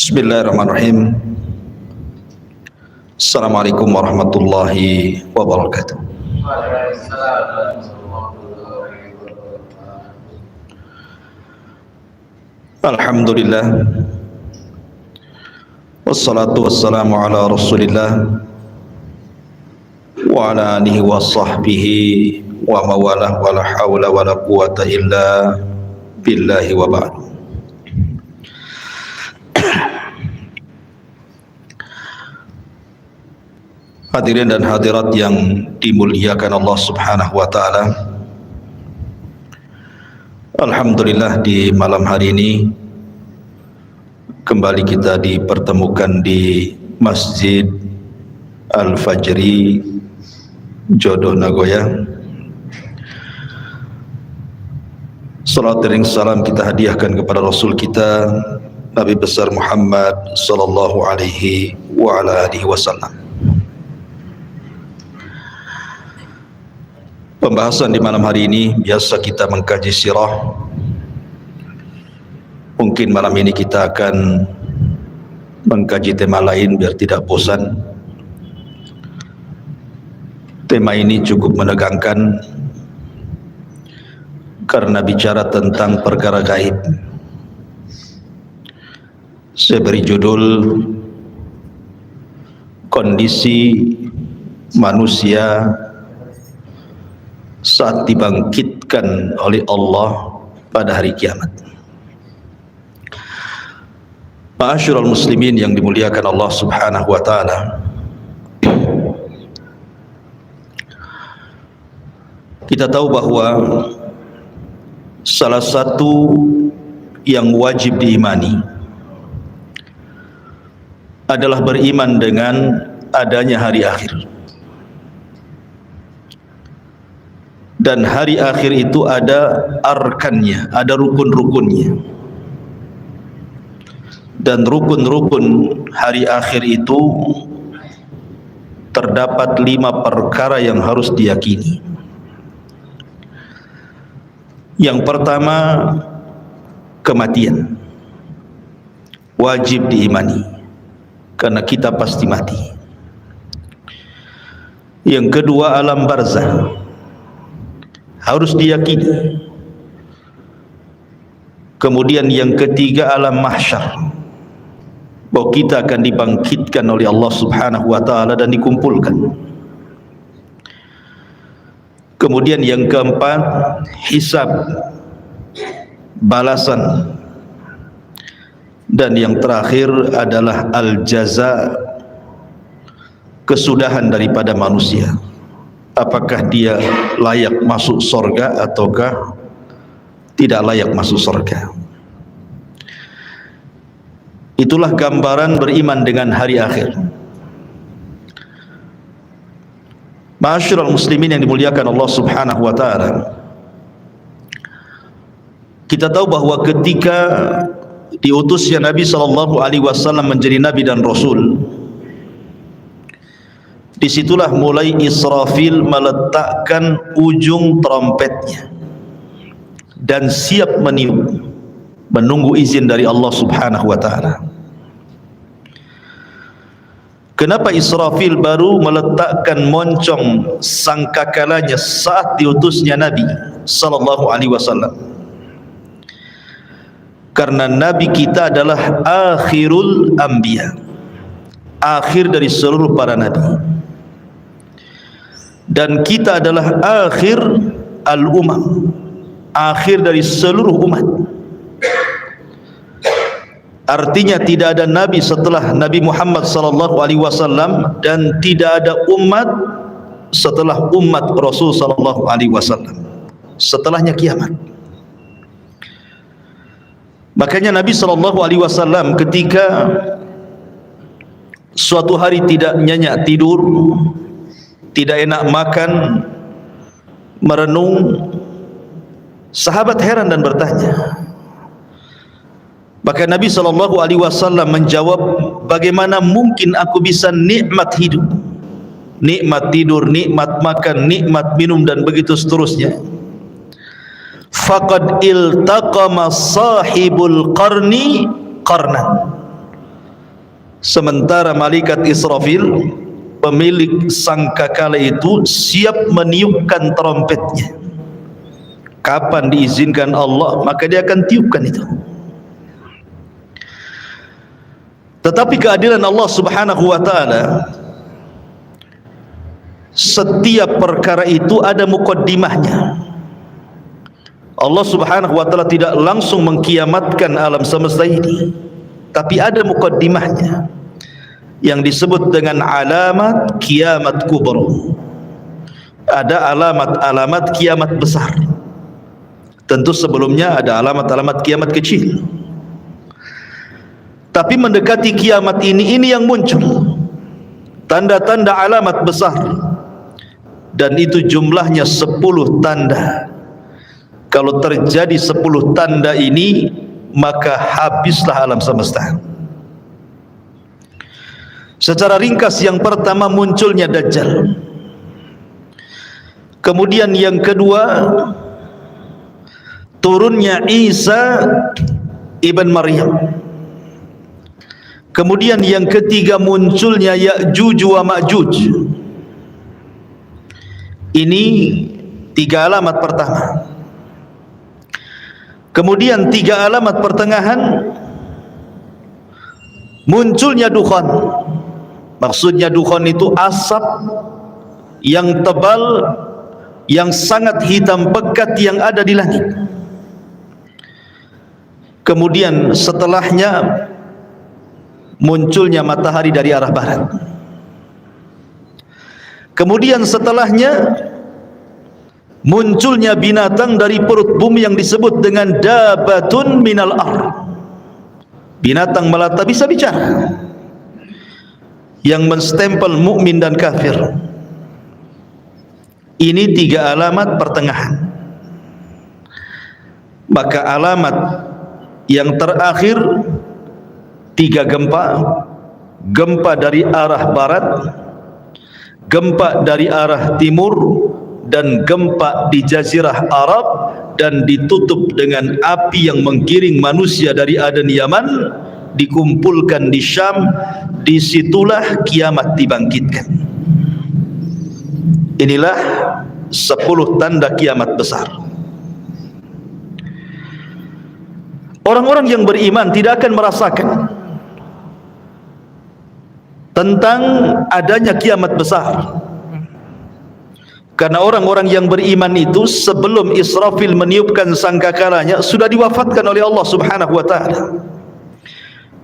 Bismillahirrahmanirrahim. Assalamualaikum warahmatullahi wabarakatuh. Alhamdulillah, wassalatu wassalamu ala rasulillah wa ala alihi wa sahbihi wa mawalah wa la hawla wa la quwata illa billahi wa ba'du. Hadirin dan hadirat yang dimuliakan Allah Subhanahu wa ta'ala, alhamdulillah di malam hari ini kembali kita dipertemukan di Masjid Al-Fajri Jodoh Nagoya. Salat dan salam kita hadiahkan kepada Rasul kita Nabi besar Muhammad sallallahu alaihi wa ala alihi wasallam. Pembahasan di malam hari ini biasa kita mengkaji sirah. Mungkin malam ini kita akan mengkaji tema lain biar tidak bosan. Tema ini cukup menegangkan karena bicara tentang perkara gaib. Saya beri judul kondisi manusia saat dibangkitkan oleh Allah pada hari kiamat. Ma'asyiral muslimin yang dimuliakan Allah Subhanahu wa ta'ala, kita tahu bahwa salah satu yang wajib diimani adalah beriman dengan adanya hari akhir. Dan hari akhir itu ada arkannya, ada rukun-rukunnya. Dan rukun-rukun hari akhir itu terdapat 5 perkara yang harus diyakini. Yang pertama, kematian. Wajib diimani, karena kita pasti mati. Yang kedua, alam barzah. Harus diyakini. Kemudian yang ketiga, alam mahsyar, bahwa kita akan dibangkitkan oleh Allah Subhanahu wa ta'ala dan dikumpulkan. Kemudian yang keempat, hisab, balasan. Dan yang terakhir adalah al-jaza, kesudahan daripada manusia. Apakah dia layak masuk surga ataukah tidak layak masuk surga. Itulah gambaran beriman dengan hari akhir. Ma'asyiral muslimin yang dimuliakan Allah Subhanahu wa ta'ala, kita tahu bahwa ketika diutusnya Nabi sallallahu alaihi wasallam menjadi nabi dan rasul, disitulah mulai Israfil meletakkan ujung trompetnya dan siap meniup, menunggu izin dari Allah Subhanahu wa ta'ala. Kenapa Israfil baru meletakkan moncong sangkakalanya saat diutusnya Nabi sallallahu alaihi wasallam? Karena Nabi kita adalah akhirul anbiya, akhir dari seluruh para nabi. Dan kita adalah akhir al-umam, akhir dari seluruh umat. Artinya tidak ada nabi setelah Nabi Muhammad sallallahu alaihi wasallam dan tidak ada umat setelah umat Rasul sallallahu alaihi wasallam. Setelahnya kiamat. Makanya Nabi sallallahu alaihi wasallam ketika suatu hari tidak nyenyak tidur, tidak enak makan, merenung, sahabat heran dan bertanya. Maka Nabi sallallahu alaihi wasallam menjawab, bagaimana mungkin aku bisa nikmat hidup, nikmat tidur, nikmat makan, nikmat minum dan begitu seterusnya. Faqad iltaqama sahibul qarni qarnan, sementara malaikat Israfil, pemilik sangkakala itu, siap meniupkan trompetnya. Kapan diizinkan Allah, maka dia akan tiupkan itu. Tetapi keadilan Allah Subhanahu wa ta'ala, setiap perkara itu ada muqaddimahnya. Allah Subhanahu wa ta'ala tidak langsung mengkiamatkan alam semesta ini, tapi ada muqaddimahnya yang disebut dengan alamat kiamat kubra. Ada alamat-alamat kiamat besar. Tentu sebelumnya ada alamat-alamat kiamat kecil. Tapi mendekati kiamat ini yang muncul tanda-tanda alamat besar, dan itu jumlahnya 10 tanda. Kalau terjadi 10 tanda ini, maka habislah alam semesta. Secara ringkas, yang pertama munculnya Dajjal. Kemudian yang kedua, turunnya Isa ibn Maryam. Kemudian yang ketiga, munculnya Ya'juj wa Ma'juj. Ini 3 alamat pertama. Kemudian 3 alamat pertengahan, munculnya dukhan. Maksudnya dukhan itu asap yang tebal, yang sangat hitam pekat yang ada di langit. Kemudian setelahnya munculnya matahari dari arah barat. Kemudian setelahnya munculnya binatang dari perut bumi yang disebut dengan dabatun minal ar. Binatang melata bisa bicara, yang menstempel mukmin dan kafir. Ini 3 alamat pertengahan. Maka alamat yang terakhir 3 gempa. Gempa dari arah barat, gempa dari arah timur, dan gempa di Jazirah Arab, dan ditutup dengan api yang menggiring manusia dari Aden Yaman, dikumpulkan di Syam. Disitulah kiamat dibangkitkan. Inilah 10 tanda kiamat besar. Orang-orang yang beriman tidak akan merasakan tentang adanya kiamat besar, karena orang-orang yang beriman itu sebelum Israfil meniupkan sangkakalanya sudah diwafatkan oleh Allah Subhanahu wa ta'ala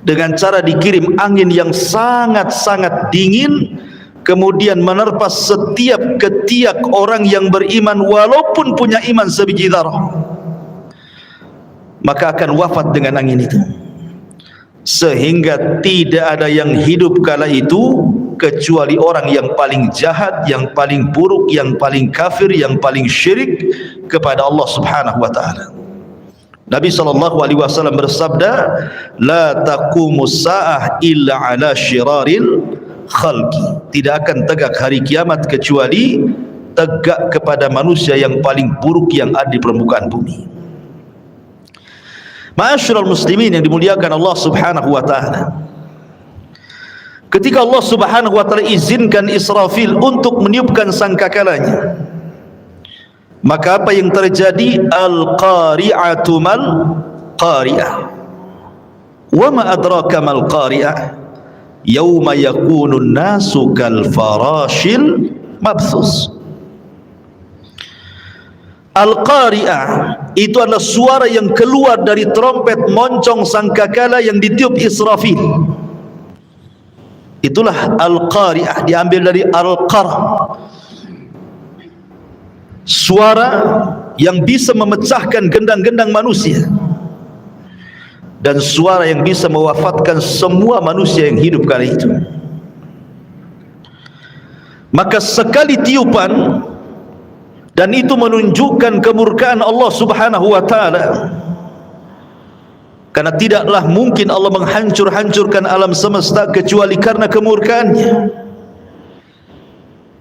dengan cara dikirim angin yang sangat-sangat dingin, kemudian menerpa setiap ketiak orang yang beriman walaupun punya iman sebiji zarah, maka akan wafat dengan angin itu. Sehingga tidak ada yang hidup kala itu kecuali orang yang paling jahat, yang paling buruk, yang paling kafir, yang paling syirik kepada Allah Subhanahu wa ta'ala. Nabi SAW bersabda, la taqumus sa'ah illa ala syiraril khalqi. Tidak akan tegak hari kiamat kecuali tegak kepada manusia yang paling buruk yang ada di permukaan bumi. Ma'asyiral muslimin yang dimuliakan Allah Subhanahu wa ta'ala, ketika Allah Subhanahu wa ta'ala izinkan Israfil untuk meniupkan sangkakalanya, maka apa yang terjadi? Al-qari'atu mal qari'ah. Wa ma adraka mal qari'ah? Yauma yakunun nasu kal farashil mabthus. Al-qari'ah itu adalah suara yang keluar dari trompet moncong sangkakala yang ditiup Israfil. Itulah al-qari'ah, diambil dari al-qar', suara yang bisa memecahkan gendang-gendang manusia, dan suara yang bisa mewafatkan semua manusia yang hidup kali itu. Maka sekali tiupan, dan itu menunjukkan kemurkaan Allah Subhanahu wa ta'ala, karena tidaklah mungkin Allah menghancur-hancurkan alam semesta kecuali karena kemurkaannya.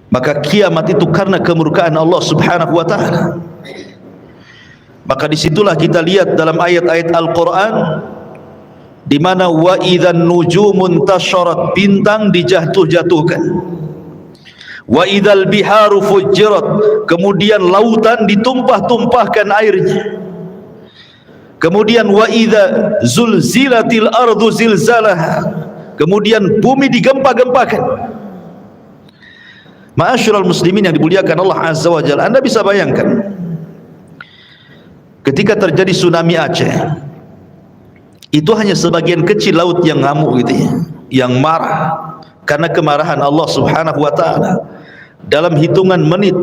Maka kiamat itu karena kemurkaan Allah Subhanahu wa ta'ala. Maka disitulah kita lihat dalam ayat-ayat Al-Quran, di mana wa idzan nujumun tasharat, bintang dijatuh-jatuhkan, wa idzal biharu fujirat, kemudian lautan ditumpah-tumpahkan airnya, kemudian wa idza zulzilatil ardu zilzalaha, kemudian bumi digempa-gempakan. Ma'asyiral muslimin yang dimuliakan Allah Azza wa Jalla, Anda bisa bayangkan ketika terjadi tsunami Aceh, itu hanya sebagian kecil laut yang ngamuk gitu ya, yang marah karena kemarahan Allah Subhanahu wa taala. Dalam hitungan menit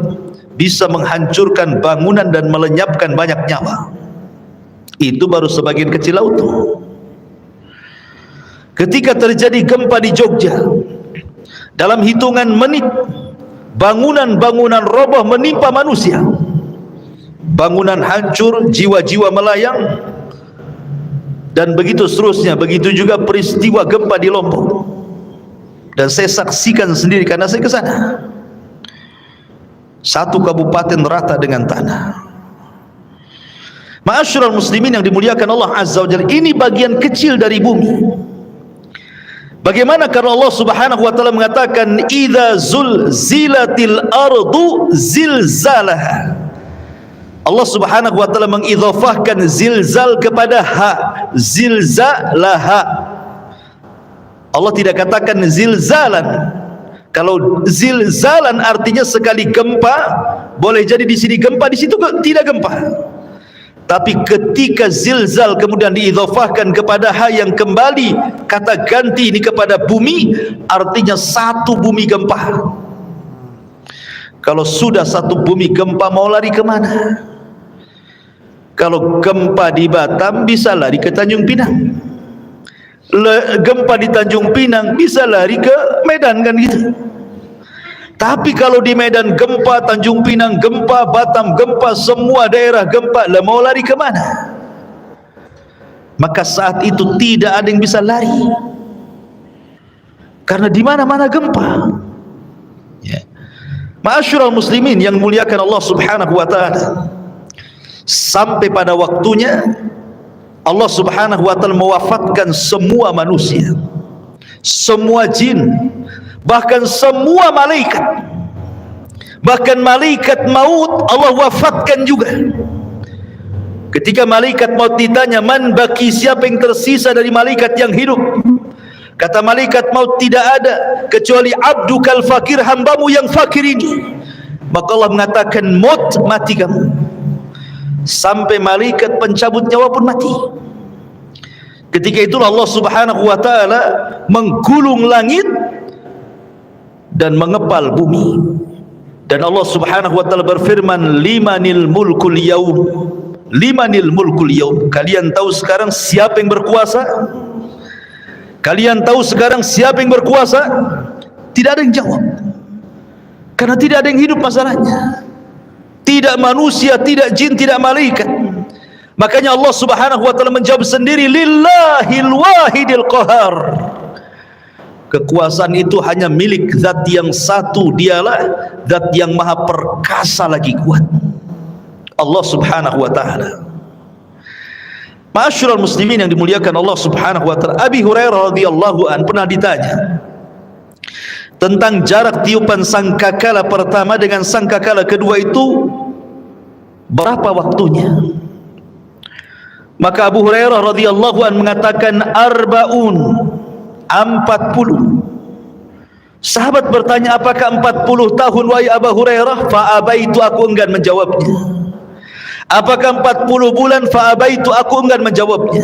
bisa menghancurkan bangunan dan melenyapkan banyak nyawa. Itu baru sebagian kecil laut. Ketika terjadi gempa di Jogja, dalam hitungan menit bangunan-bangunan roboh menimpa manusia, bangunan hancur, jiwa-jiwa melayang, dan begitu seterusnya. Begitu juga peristiwa gempa di Lombok, dan saya saksikan sendiri karena saya ke sana. Satu kabupaten rata dengan tanah. Ma'asyiral muslimin yang dimuliakan Allah Azza wa Jalla, ini bagian kecil dari bumi. Bagaimana karena Allah Subhanahu wa taala mengatakan idza zulzilatil ardu zilzalaha. Allah Subhanahu wa taala mengidhafahkan zilzal kepada ha, zilzalaha. Allah tidak katakan zilzalan. Kalau zilzalan artinya sekali gempa, boleh jadi di sini gempa, di situ tidak gempa. Tapi ketika zilzal kemudian diidhafahkan kepada ha yang kembali kata ganti ini kepada bumi, artinya satu bumi gempa. Kalau sudah satu bumi gempa, mau lari kemana? Kalau gempa di Batam bisa lari ke Tanjung Pinang, gempa di Tanjung Pinang bisa lari ke Medan, kan gitu. Tapi kalau di Medan gempa, Tanjung Pinang gempa, Batam gempa, semua daerah gempa, lah mau lari kemana? Maka saat itu tidak ada yang bisa lari, karena di mana-mana gempa. Ya. Ma'asyiral muslimin yang muliakan Allah Subhanahu wa taala, sampai pada waktunya Allah Subhanahu wa taala mewafatkan semua manusia, semua jin, bahkan semua malaikat. Bahkan malaikat maut Allah wafatkan juga. Ketika malaikat maut ditanya, man baki, siapa yang tersisa dari malaikat yang hidup? Kata malaikat maut, tidak ada kecuali abdukal fakir, hambamu yang fakir ini. Maka Allah mengatakan, maut, mati kamu. Sampai malaikat pencabut nyawa pun mati. Ketika itulah Allah Subhanahu wa taala menggulung langit dan mengepal bumi. Dan Allah Subhanahu wa taala berfirman, limanil mulkul yaum, limanil mulkul yaum. Kalian tahu sekarang siapa yang berkuasa? Kalian tahu sekarang siapa yang berkuasa? Tidak ada yang jawab, karena tidak ada yang hidup masalahnya. Tidak manusia, tidak jin, tidak malaikat. Makanya Allah Subhanahu wa taala menjawab sendiri, lillahil wahidil qahar. Kekuasaan itu hanya milik zat yang satu, dialah zat yang maha perkasa lagi kuat, Allah Subhanahu wa taala. Ma'asyiral muslimin yang dimuliakan Allah Subhanahu wa taala, Abi Hurairah radhiyallahu an pernah ditanya tentang jarak tiupan sangkakala pertama dengan sangkakala kedua itu berapa waktunya. Maka Abu Hurairah radhiyallahu an mengatakan arba'un, 40. Sahabat bertanya, apakah 40 tahun wahai Abu Hurairah? Fa abaitu, aku enggan menjawabnya. Apakah 40 bulan? Fa abaitu, aku enggan menjawabnya.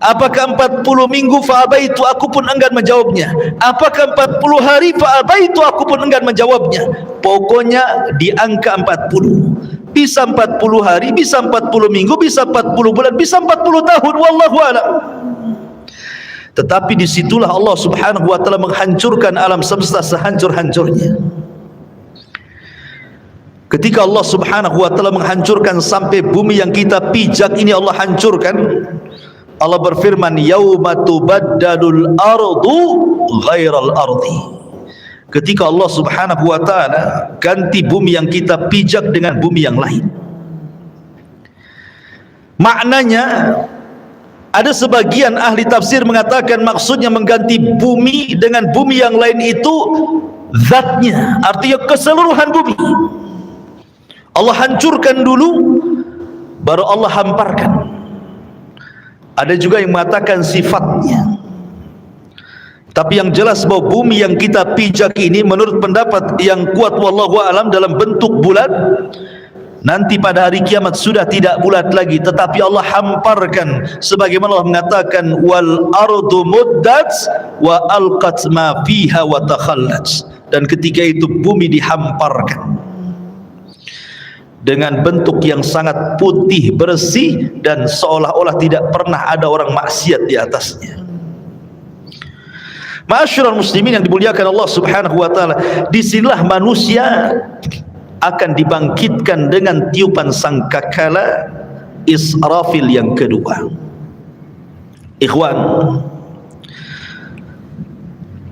Apakah 40 minggu? Fa abaitu, aku pun enggan menjawabnya. Apakah 40 hari? Fa abaitu, aku pun enggan menjawabnya. Pokoknya di angka 40. Bisa 40 hari, bisa 40 minggu, bisa 40 bulan, bisa 40 tahun, wallahu a'lam. Tetapi disitulah Allah Subhanahu wa taala menghancurkan alam semesta sehancur-hancurnya. Ketika Allah Subhanahu wa taala menghancurkan sampai bumi yang kita pijak ini Allah hancurkan, Allah berfirman, yauma tubaddalul ardu ghairal ardi. Ketika Allah Subhanahu wa taala ganti bumi yang kita pijak dengan bumi yang lain. Maknanya Ada sebagian ahli tafsir mengatakan maksudnya mengganti bumi dengan bumi yang lain itu zatnya, artinya keseluruhan bumi. Allah hancurkan dulu, baru Allah hamparkan. Ada juga yang mengatakan sifatnya. Tapi yang jelas bahwa bumi yang kita pijak ini menurut pendapat yang kuat wallahu alam dalam bentuk bulat, nanti pada hari kiamat sudah tidak bulat lagi, tetapi Allah hamparkan sebagaimana Allah mengatakan wal ardu muddat wa alqat ma fiha wa takhallat. Dan ketika itu bumi dihamparkan dengan bentuk yang sangat putih bersih dan seolah-olah tidak pernah ada orang maksiat di atasnya. Ma'asyiral muslimin yang dimuliakan Allah Subhanahu wa taala, disinilah manusia akan dibangkitkan dengan tiupan sangkakala Israfil yang kedua. Ikhwan,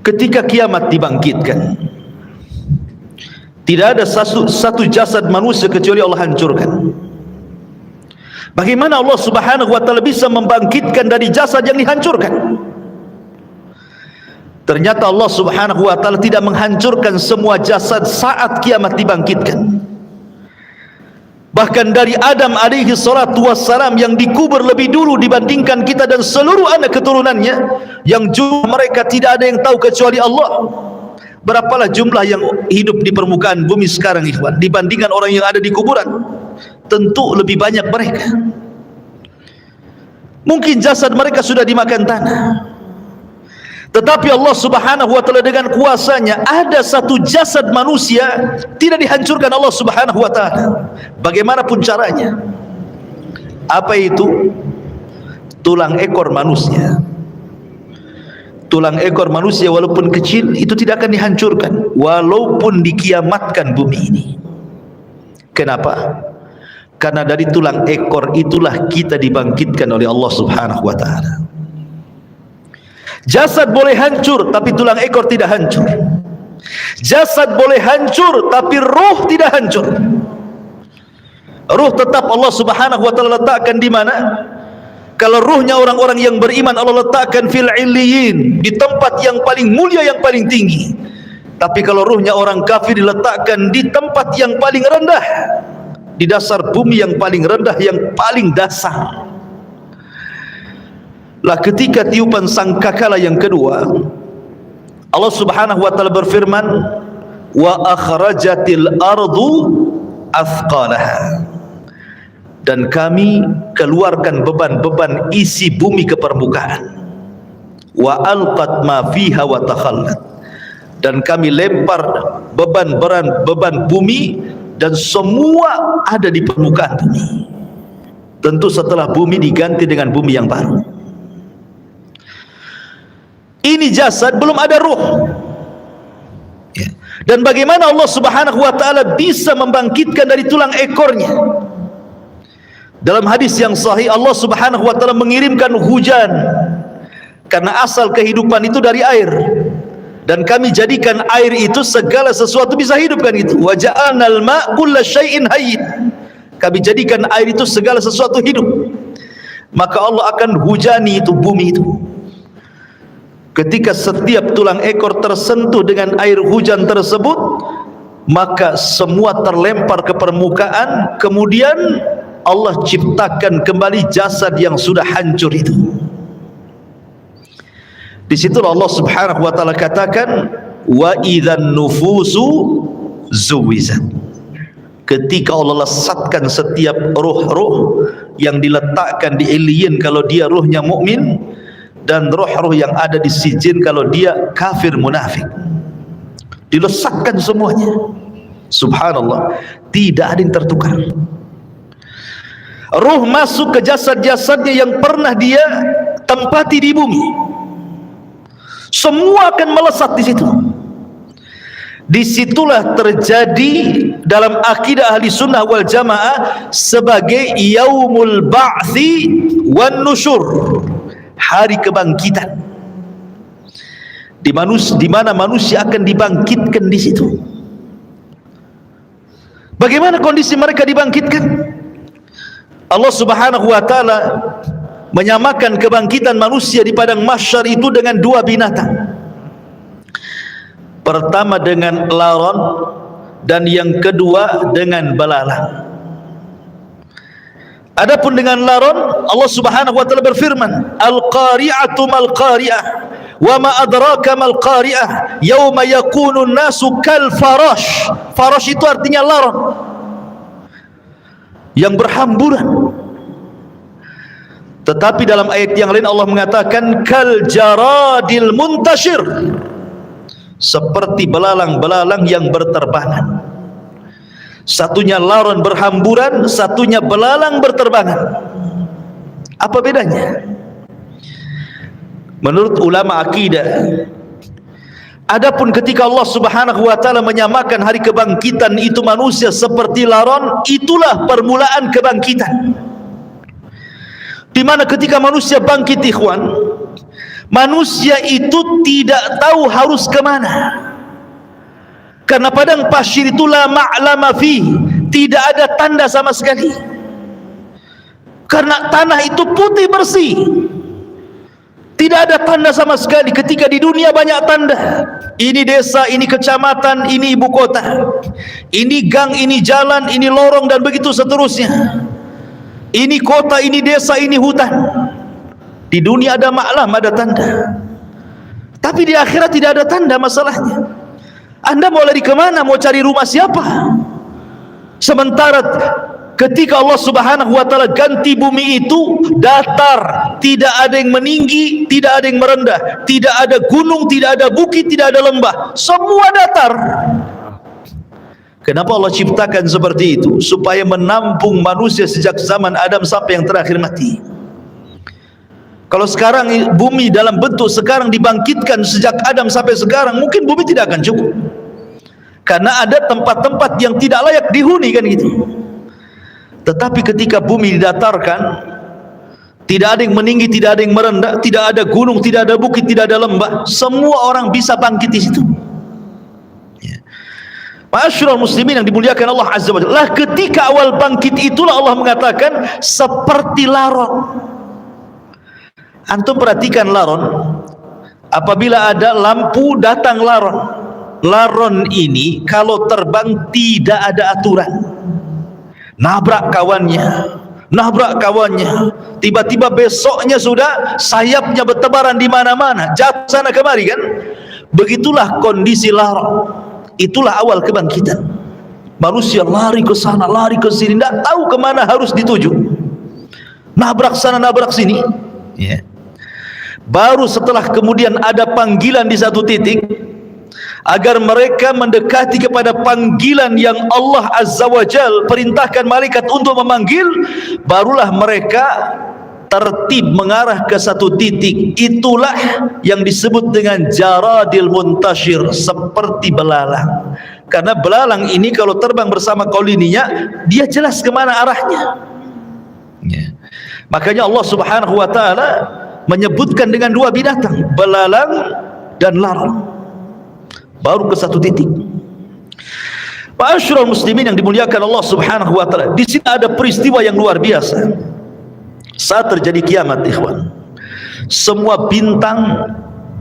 ketika kiamat dibangkitkan, tidak ada satu jasad manusia kecuali Allah hancurkan. Bagaimana Allah Subhanahu wa taala bisa membangkitkan dari jasad yang dihancurkan? Ternyata Allah Subhanahu wa taala tidak menghancurkan semua jasad saat kiamat dibangkitkan. Bahkan dari Adam alaihi salatu wassalam yang dikubur lebih dulu dibandingkan kita dan seluruh anak keturunannya, yang jumlah mereka tidak ada yang tahu kecuali Allah. Berapalah jumlah yang hidup di permukaan bumi sekarang, ikhwan, dibandingkan orang yang ada di kuburan? Tentu lebih banyak mereka. Mungkin jasad mereka sudah dimakan tanah, tetapi Allah Subhanahu wa taala dengan kuasanya ada satu jasad manusia tidak dihancurkan Allah Subhanahu wa taala. Bagaimanapun caranya. Apa itu? Tulang ekor manusia. Tulang ekor manusia walaupun kecil itu tidak akan dihancurkan walaupun dikiamatkan bumi ini. Kenapa? Karena dari tulang ekor itulah kita dibangkitkan oleh Allah Subhanahu wa taala. Jasad boleh hancur tapi tulang ekor tidak hancur. Jasad boleh hancur tapi ruh tidak hancur. Ruh tetap Allah Subhanahu wa taala letakkan di mana? Kalau ruhnya orang-orang yang beriman Allah letakkan fil illiyin, di tempat yang paling mulia, yang paling tinggi. Tapi kalau ruhnya orang kafir diletakkan di tempat yang paling rendah, di dasar bumi yang paling rendah, yang paling dasar. Lah ketika tiupan sangkakala yang kedua, Allah Subhanahu wa taala berfirman, wa akhrajatil ardu athqalaha, dan kami keluarkan beban-beban isi bumi ke permukaan. Wa alqat ma fiha wa takhallat, dan kami lempar beban bumi dan semua ada di permukaan bumi. Tentu setelah bumi diganti dengan bumi yang baru. Ini jasad, belum ada ruh. Dan bagaimana Allah Subhanahu wa taala bisa membangkitkan dari tulang ekornya? Dalam hadis yang sahih Allah Subhanahu wa taala mengirimkan hujan, karena asal kehidupan itu dari air, dan kami jadikan air itu segala sesuatu bisa hidup, kan itu. Wa ja'alnal ma' kulla syai'in hayy, kami jadikan air itu segala sesuatu hidup. Maka Allah akan hujani itu bumi itu. Ketika setiap tulang ekor tersentuh dengan air hujan tersebut, maka semua terlempar ke permukaan. Kemudian Allah ciptakan kembali jasad yang sudah hancur itu. Di situ Allah Subhanahu wa taala katakan, wa idzan nufusu zuwizat. Ketika Allah lesatkan setiap ruh-ruh yang diletakkan di illiyin kalau dia ruhnya mukmin, dan roh-roh yang ada di sijin kalau dia kafir munafik, dilesatkan semuanya. Subhanallah, tidak ada yang tertukar. Ruh masuk ke jasad-jasadnya yang pernah dia tempati di bumi, semua akan melesat di situ. Disitulah terjadi dalam akidah ahli sunnah wal jamaah sebagai yaumul ba'thi wan nusyur, hari kebangkitan, di mana manusia akan dibangkitkan di situ. Bagaimana kondisi mereka dibangkitkan? Allah Subhanahu wa taala menyamakan kebangkitan manusia di padang mahsyar itu dengan dua binatang. Pertama dengan laron, dan yang kedua dengan belalang. Adapun dengan laron, Allah Subhanahu wa taala berfirman, Al-qari'atu mal-qari'ah, wa ma adraka mal-qari'ah, yauma yakunu an-nasu kal farash. Farash itu artinya laron yang berhamburan. Tetapi dalam ayat yang lain Allah mengatakan kal jaradil muntashir, seperti belalang-belalang yang berterbangan. Satunya laron berhamburan, satunya belalang berterbangan. Apa bedanya? Menurut ulama akidah, adapun ketika Allah Subhanahu wa taala menyamakan hari kebangkitan itu manusia seperti laron, itulah permulaan kebangkitan. Di mana ketika manusia bangkit, ikhwan, manusia itu tidak tahu harus kemana, karena padang pasir itu la ma'lama fi, tidak ada tanda sama sekali, karena tanah itu putih bersih, tidak ada tanda sama sekali. Ketika di dunia banyak tanda, ini desa, ini kecamatan, ini ibu kota, ini gang, ini jalan, ini lorong, dan begitu seterusnya. Ini kota, ini desa, ini hutan. Di dunia ada maklam, ada tanda. Tapi di akhirat tidak ada tanda. Masalahnya, Anda mau lari kemana? Mau cari rumah siapa? Sementara ketika Allah Subhanahu wa taala ganti bumi itu datar, tidak ada yang meninggi, tidak ada yang merendah, tidak ada gunung, tidak ada bukit, tidak ada lembah, semua datar. Kenapa Allah ciptakan seperti itu? Supaya menampung manusia sejak zaman Adam sampai yang terakhir mati. Kalau sekarang bumi dalam bentuk sekarang dibangkitkan sejak Adam sampai sekarang, mungkin bumi tidak akan cukup, karena ada tempat-tempat yang tidak layak dihuni, kan gitu. Tetapi ketika bumi didatarkan, tidak ada yang meninggi, tidak ada yang merendah, tidak ada gunung, tidak ada bukit, tidak ada lembah, semua orang bisa bangkit di situ. Ma'asyiral muslimin yang dimuliakan Allah Azza wa Jalla, lah ketika awal bangkit itulah Allah mengatakan seperti laron. Antum perhatikan laron, apabila ada lampu datang laron, laron ini kalau terbang tidak ada aturan, nabrak kawannya, tiba-tiba besoknya sudah sayapnya bertebaran di mana-mana, jatuh sana kemari, kan? Begitulah kondisi laron. Itulah awal kebangkitan. Manusia lari ke sana, lari ke sini, tidak tahu kemana harus dituju, nabrak sana, nabrak sini, ya. Baru setelah kemudian ada panggilan di satu titik, agar mereka mendekati kepada panggilan yang Allah Azza wa Jal perintahkan malaikat untuk memanggil, barulah mereka tertib mengarah ke satu titik. Itulah yang disebut dengan jaradil muntashir, seperti belalang. Karena belalang ini kalau terbang bersama koloninya, dia jelas kemana arahnya, ya. Makanya Allah Subhanahu wa ta'ala menyebutkan dengan dua binatang, belalang dan laron, baru ke satu titik. Ma'asyiral muslimin yang dimuliakan Allah Subhanahu wa ta'ala, di sini ada peristiwa yang luar biasa. Saat terjadi kiamat, ikhwan, semua bintang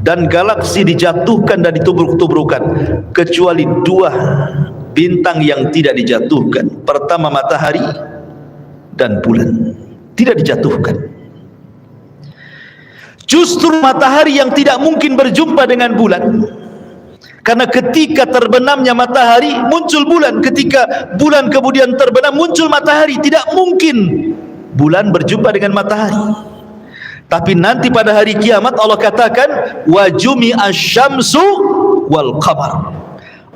dan galaksi dijatuhkan dan ditubruk-tubrukan, kecuali dua bintang yang tidak dijatuhkan. Pertama matahari dan bulan tidak dijatuhkan. Justru matahari yang tidak mungkin berjumpa dengan bulan, karena ketika terbenamnya matahari muncul bulan, ketika bulan kemudian terbenam muncul matahari. Tidak mungkin bulan berjumpa dengan matahari. Tapi nanti pada hari kiamat Allah katakan wa jumi'a syamsu wal qamar,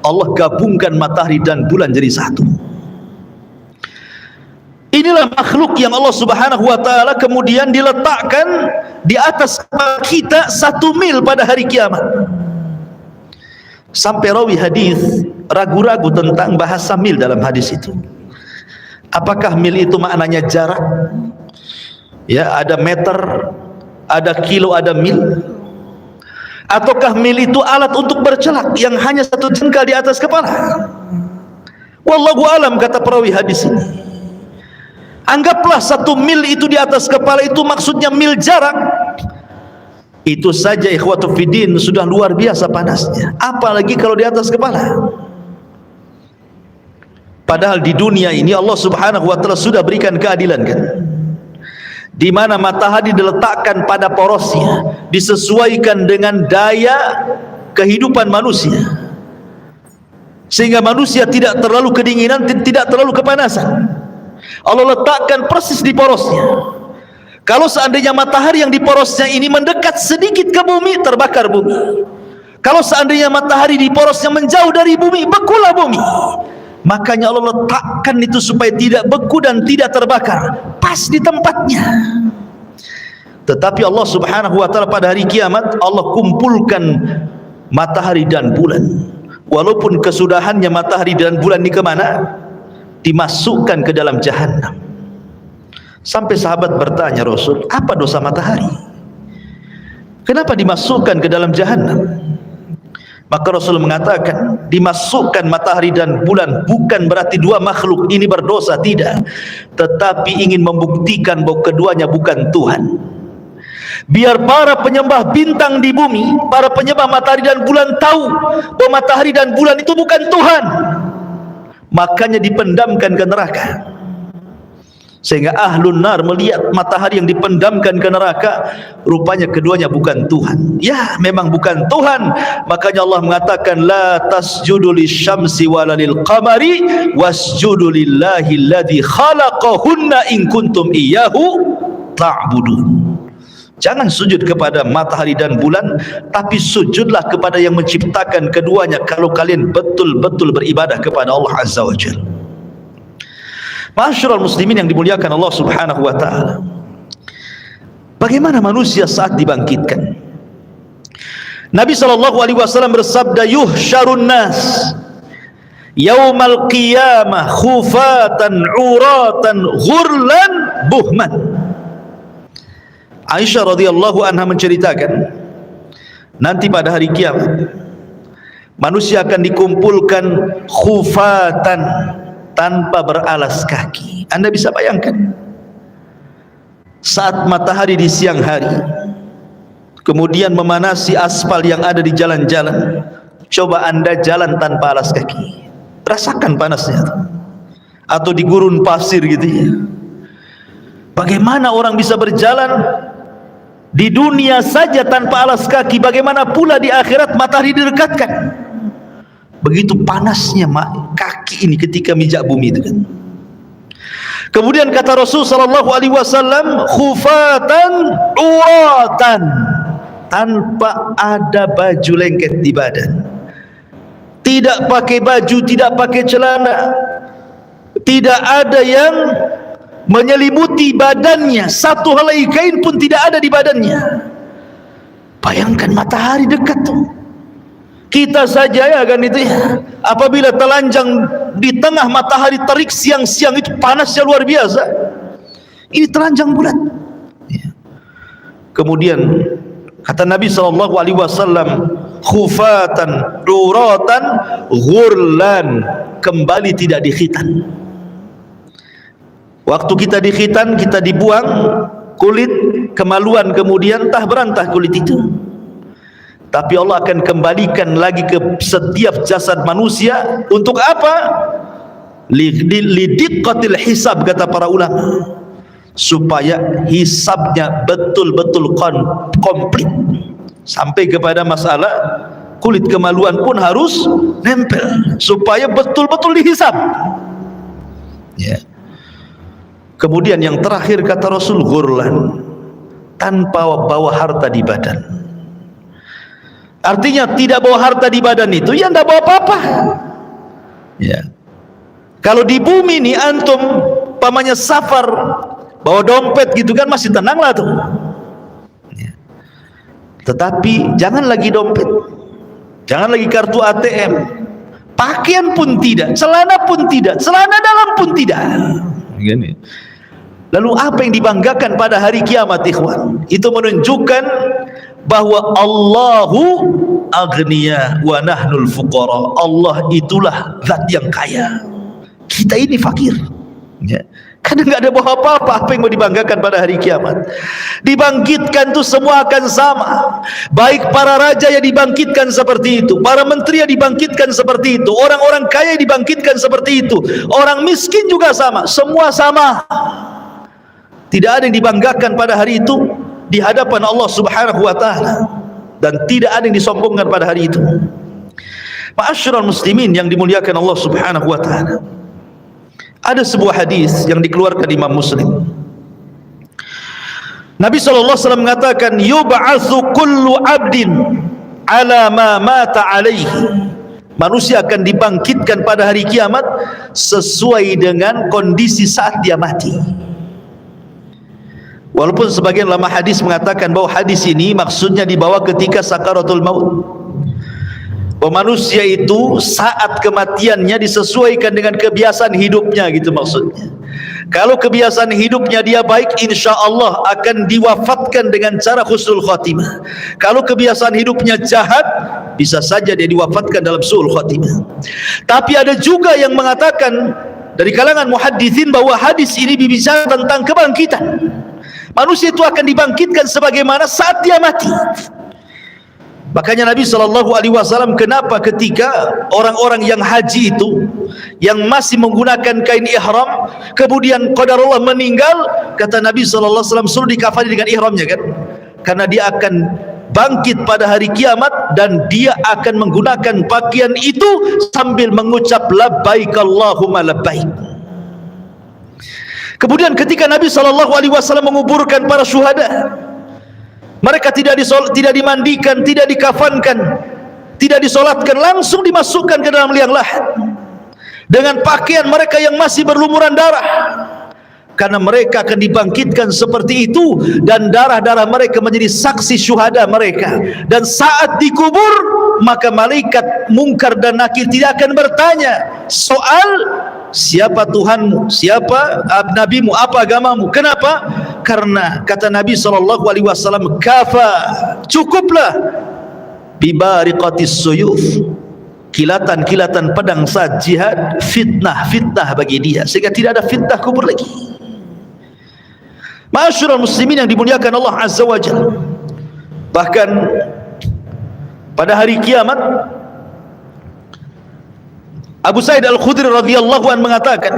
Allah gabungkan matahari dan bulan jadi satu. Inilah makhluk yang Allah Subhanahu wa ta'ala kemudian diletakkan di atas kita 1 mil pada hari kiamat. Sampai rawi hadis ragu-ragu tentang bahasa mil dalam hadis itu. Apakah mil itu maknanya jarak? Ya, ada meter, ada kilo, ada mil. Ataukah mil itu alat untuk bercelak yang hanya 1 jengkal di atas kepala? Wallahu alam, kata perawi hadis ini. Anggaplah 1 mil itu di atas kepala itu maksudnya mil jarak. Itu saja ikhwatu fiddin sudah luar biasa panasnya, apalagi kalau di atas kepala. Padahal di dunia ini Allah Subhanahu wa taala sudah berikan keadilan kan, di mana matahari diletakkan pada porosnya, disesuaikan dengan daya kehidupan manusia, sehingga manusia tidak terlalu kedinginan, tidak terlalu kepanasan. Allah letakkan persis di porosnya. Kalau seandainya matahari yang di porosnya ini mendekat sedikit ke bumi, terbakar bumi. Kalau seandainya matahari di porosnya menjauh dari bumi, bekulah bumi. Makanya Allah letakkan itu supaya tidak beku dan tidak terbakar, pas di tempatnya. Tetapi Allah Subhanahu wa taala pada hari kiamat Allah kumpulkan matahari dan bulan. Walaupun kesudahannya matahari dan bulan ini kemana? Dimasukkan ke dalam jahanam. Sampai sahabat bertanya, Rasul, apa dosa matahari? Kenapa dimasukkan ke dalam jahanam? Maka Rasul mengatakan, dimasukkan matahari dan bulan bukan berarti dua makhluk ini berdosa, tidak, tetapi ingin membuktikan bahwa keduanya bukan Tuhan. Biar para penyembah bintang di bumi, para penyembah matahari dan bulan tahu bahwa matahari dan bulan itu bukan Tuhan. Makanya dipendamkan ke neraka, sehingga ahlun nar melihat matahari yang dipendamkan ke neraka, rupanya keduanya bukan Tuhan. Ya, memang bukan Tuhan. Makanya Allah mengatakan, la tasjudu lisyamsi wala lilqamari wasjudu lillahi alladhi khalaqahunna in kuntum iyyahu ta'budun. Jangan sujud kepada matahari dan bulan, tapi sujudlah kepada yang menciptakan keduanya kalau kalian betul-betul beribadah kepada Allah Azza wa Jalla. Ma'asyiral muslimin yang dimuliakan Allah Subhanahu wa taala. Bagaimana manusia saat dibangkitkan? Nabi sallallahu alaihi wasallam bersabda, yuhsyarun nas yaumal qiyamah khufatan uratan ghurlan buhman. Aisyah radhiyallahu anha menceritakan, nanti pada hari kiamat manusia akan dikumpulkan khufatan, tanpa beralas kaki. Anda bisa bayangkan saat matahari di siang hari kemudian memanasi aspal yang ada di jalan-jalan. Coba Anda jalan tanpa alas kaki, rasakan panasnya. Atau di gurun pasir gitu ya. Bagaimana orang bisa berjalan di dunia saja tanpa alas kaki, bagaimana pula di akhirat matahari didekatkan? Begitu panasnya kaki ini ketika mijak bumi itu kan. Kemudian kata Rasul sallallahu alaihi wasallam, khufatan uratan, tanpa ada baju lengket di badan. Tidak pakai baju, tidak pakai celana. Tidak ada yang menyelimuti badannya, satu helai kain pun tidak ada di badannya. Bayangkan matahari dekat tuh. Kita saja ya kan itu ya, apabila telanjang di tengah matahari terik siang-siang itu panasnya luar biasa. Ini telanjang bulat ya. Kemudian kata Nabi sallallahu alaihi wasallam, khufatan duratan ghurlan, kembali tidak dikhitan. Waktu kita dikhitan, kita dibuang kulit, kemaluan, kemudian entah berantah kulit itu. Tapi Allah akan kembalikan lagi ke setiap jasad manusia. Untuk apa? Lidiqqatil hisab, kata para ulama, supaya hisabnya betul-betul komplit, sampai kepada masalah kulit kemaluan pun harus nempel, supaya betul-betul dihisab ya. Kemudian yang terakhir kata Rasul, ghurlan, tanpa bawa harta di badan. Artinya tidak bawa harta di badan itu ya tidak bawa apa-apa ya. Kalau di bumi ini antum pamannya safar bawa dompet gitu kan masih tenang lah tuh ya. Tetapi jangan lagi dompet, jangan lagi kartu ATM, pakaian pun tidak, celana pun tidak, celana dalam pun tidak gini. Lalu apa yang dibanggakan pada hari kiamat ikhwan? Itu menunjukkan bahwa Allahu aghniya wa nahnul fuqara. Allah itulah zat yang kaya, kita ini fakir ya. Karena nggak ada bawa apa-apa. Apa yang mau dibanggakan pada hari kiamat? Dibangkitkan tuh semua akan sama. Baik para raja yang dibangkitkan seperti itu, para menteri yang dibangkitkan seperti itu, orang-orang kaya yang dibangkitkan seperti itu, orang miskin juga sama. Semua sama. Tidak ada yang dibanggakan pada hari itu di hadapan Allah Subhanahu wa taala, dan tidak ada yang disombongkan pada hari itu. Ma'asyiral muslimin yang dimuliakan Allah Subhanahu wa taala. Ada sebuah hadis yang dikeluarkan Imam Muslim. Nabi SAW mengatakan, yub'atsu kullu 'abdin 'ala ma mata 'alaihi. Manusia akan dibangkitkan pada hari kiamat sesuai dengan kondisi saat dia mati. Walaupun sebagian ulama hadis mengatakan bahwa hadis ini maksudnya dibawa ketika sakaratul maut. Bahwa manusia itu saat kematiannya disesuaikan dengan kebiasaan hidupnya, gitu maksudnya. Kalau kebiasaan hidupnya dia baik, insya Allah akan diwafatkan dengan cara husnul khatimah. Kalau kebiasaan hidupnya jahat, bisa saja dia diwafatkan dalam su'ul khatimah. Tapi ada juga yang mengatakan dari kalangan muhaddithin bahwa hadis ini berbicara tentang kebangkitan. Manusia itu akan dibangkitkan sebagaimana saat dia mati. Makanya Nabi SAW, kenapa ketika orang-orang yang haji itu, yang masih menggunakan kain ihram, kemudian qadarullah meninggal, kata Nabi SAW, suruh dikafani dengan ihramnya, kan? Karena dia akan bangkit pada hari kiamat, dan dia akan menggunakan pakaian itu sambil mengucap labbaik Allahumma labbaik. Kemudian ketika Nabi SAW menguburkan para syuhada, mereka tidak dimandikan, tidak dikafankan, tidak disolatkan, langsung dimasukkan ke dalam liang lahat dengan pakaian mereka yang masih berlumuran darah, karena mereka akan dibangkitkan seperti itu, dan darah-darah mereka menjadi saksi syuhada mereka. Dan saat dikubur, maka malaikat mungkar dan nakir tidak akan bertanya soal siapa Tuhanmu, siapa nabimu, apa agamamu. Kenapa? Karena kata Nabi SAW, kafa, cukuplah bibariqatis suyuf, kilatan-kilatan pedang saat jihad, fitnah bagi dia, sehingga tidak ada fitnah kubur lagi. Ma'asyiral muslimin yang dimuliakan Allah Azza wa Jalla, bahkan pada hari kiamat, Abu Sa'id Al-Khudri radhiyallahu anhu mengatakan,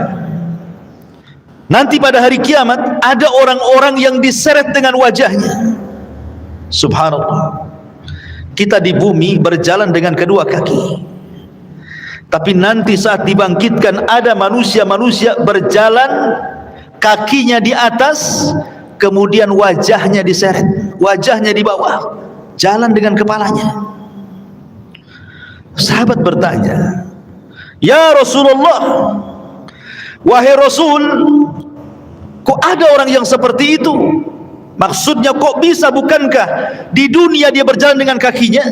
nanti pada hari kiamat ada orang-orang yang diseret dengan wajahnya. Subhanallah. Kita di bumi berjalan dengan kedua kaki, tapi nanti saat dibangkitkan ada manusia-manusia berjalan kakinya di atas, kemudian wajahnya diseret, wajahnya di bawah, jalan dengan kepalanya. Sahabat bertanya, ya Rasulullah, wahai Rasul, kok ada orang yang seperti itu? Maksudnya kok bisa, bukankah di dunia dia berjalan dengan kakinya?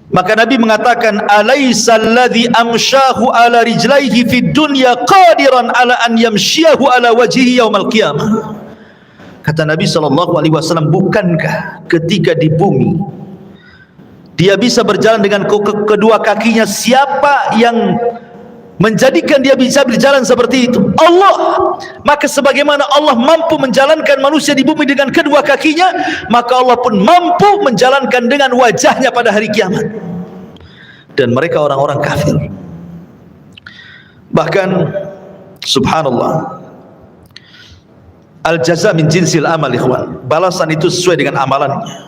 Maka Nabi mengatakan, alaysa alladhi amshahu ala rijlaihi fid dunya qadiran ala an yamshiyahu ala wajhihi yaumal qiyamah. Kata Nabi SAW, bukankah ketika di bumi dia bisa berjalan dengan kedua kakinya, siapa yang menjadikan dia bisa berjalan seperti itu? Allah. Maka sebagaimana Allah mampu menjalankan manusia di bumi dengan kedua kakinya, maka Allah pun mampu menjalankan dengan wajahnya pada hari kiamat. Dan mereka orang-orang kafir. Bahkan subhanallah, al-jaza min jinsil amal, ikhwan, balasan itu sesuai dengan amalannya.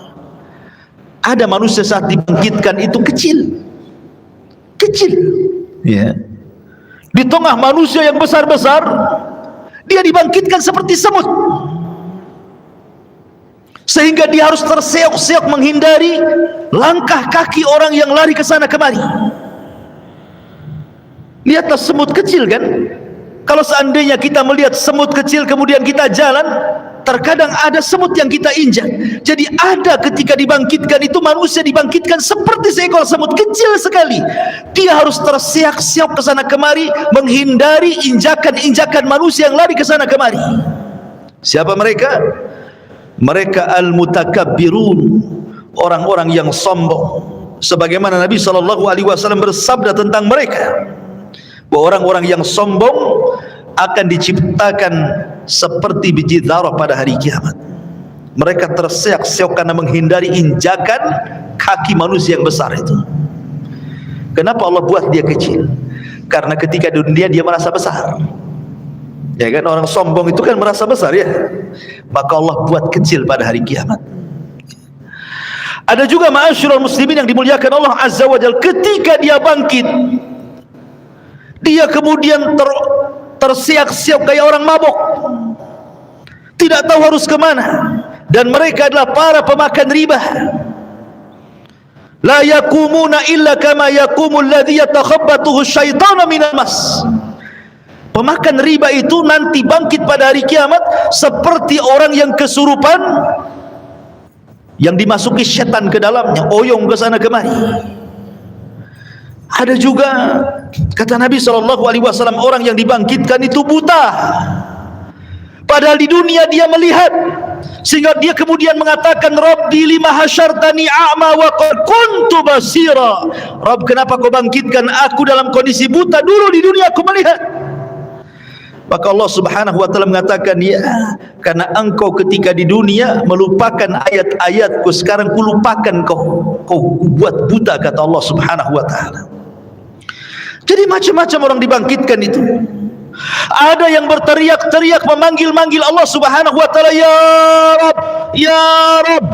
Ada manusia saat dibangkitkan itu kecil, ya. Di tengah manusia yang besar-besar, dia dibangkitkan seperti semut, sehingga dia harus terseok-seok menghindari langkah kaki orang yang lari ke sana kemari. Lihatlah semut kecil, kan? Kalau seandainya kita melihat semut kecil kemudian kita jalan, terkadang ada semut yang kita injak. Jadi ada ketika dibangkitkan itu, manusia dibangkitkan seperti seekor semut kecil sekali. Dia harus terseok-seok ke sana kemari menghindari injakan-injakan manusia yang lari ke sana kemari. Siapa mereka? Mereka al-mutakabbirun, orang-orang yang sombong. Sebagaimana Nabi SAW bersabda tentang mereka, bahwa orang-orang yang sombong akan diciptakan seperti biji zarah pada hari kiamat. Mereka terseok-seok karena menghindari injakan kaki manusia yang besar itu. Kenapa Allah buat dia kecil? Karena ketika di dunia dia merasa besar. Ya kan, orang sombong itu kan merasa besar ya. Maka Allah buat kecil pada hari kiamat. Ada juga ma'asyiral muslimin yang dimuliakan Allah Azza wa Jalla, ketika dia bangkit, dia kemudian tersiak-siak kayak orang mabuk, tidak tahu harus kemana. Dan mereka adalah para pemakan riba. La yakumuna illa kama yakumul ladzi yatakhabbathu syaitanu minal mas. Pemakan riba itu nanti bangkit pada hari kiamat seperti orang yang kesurupan, yang dimasuki setan ke dalamnya, oyong ke sana kemari. Ada juga kata Nabi SAW, orang yang dibangkitkan itu buta, padahal di dunia dia melihat, sehingga dia kemudian mengatakan, Rabbi lima hasyartani a'ma wa qad kuntu basira. Rabb, kenapa kau bangkitkan aku dalam kondisi buta? Dulu di dunia aku melihat. Maka Allah Subhanahu wa taala mengatakan, ya, karena engkau ketika di dunia melupakan ayat-ayatku, sekarang kulupakan kau buat buta, kata Allah Subhanahu wa taala. Jadi macam-macam orang dibangkitkan itu. Ada yang berteriak-teriak memanggil-manggil Allah Subhanahu wa taala, ya Rabb, ya Rabb.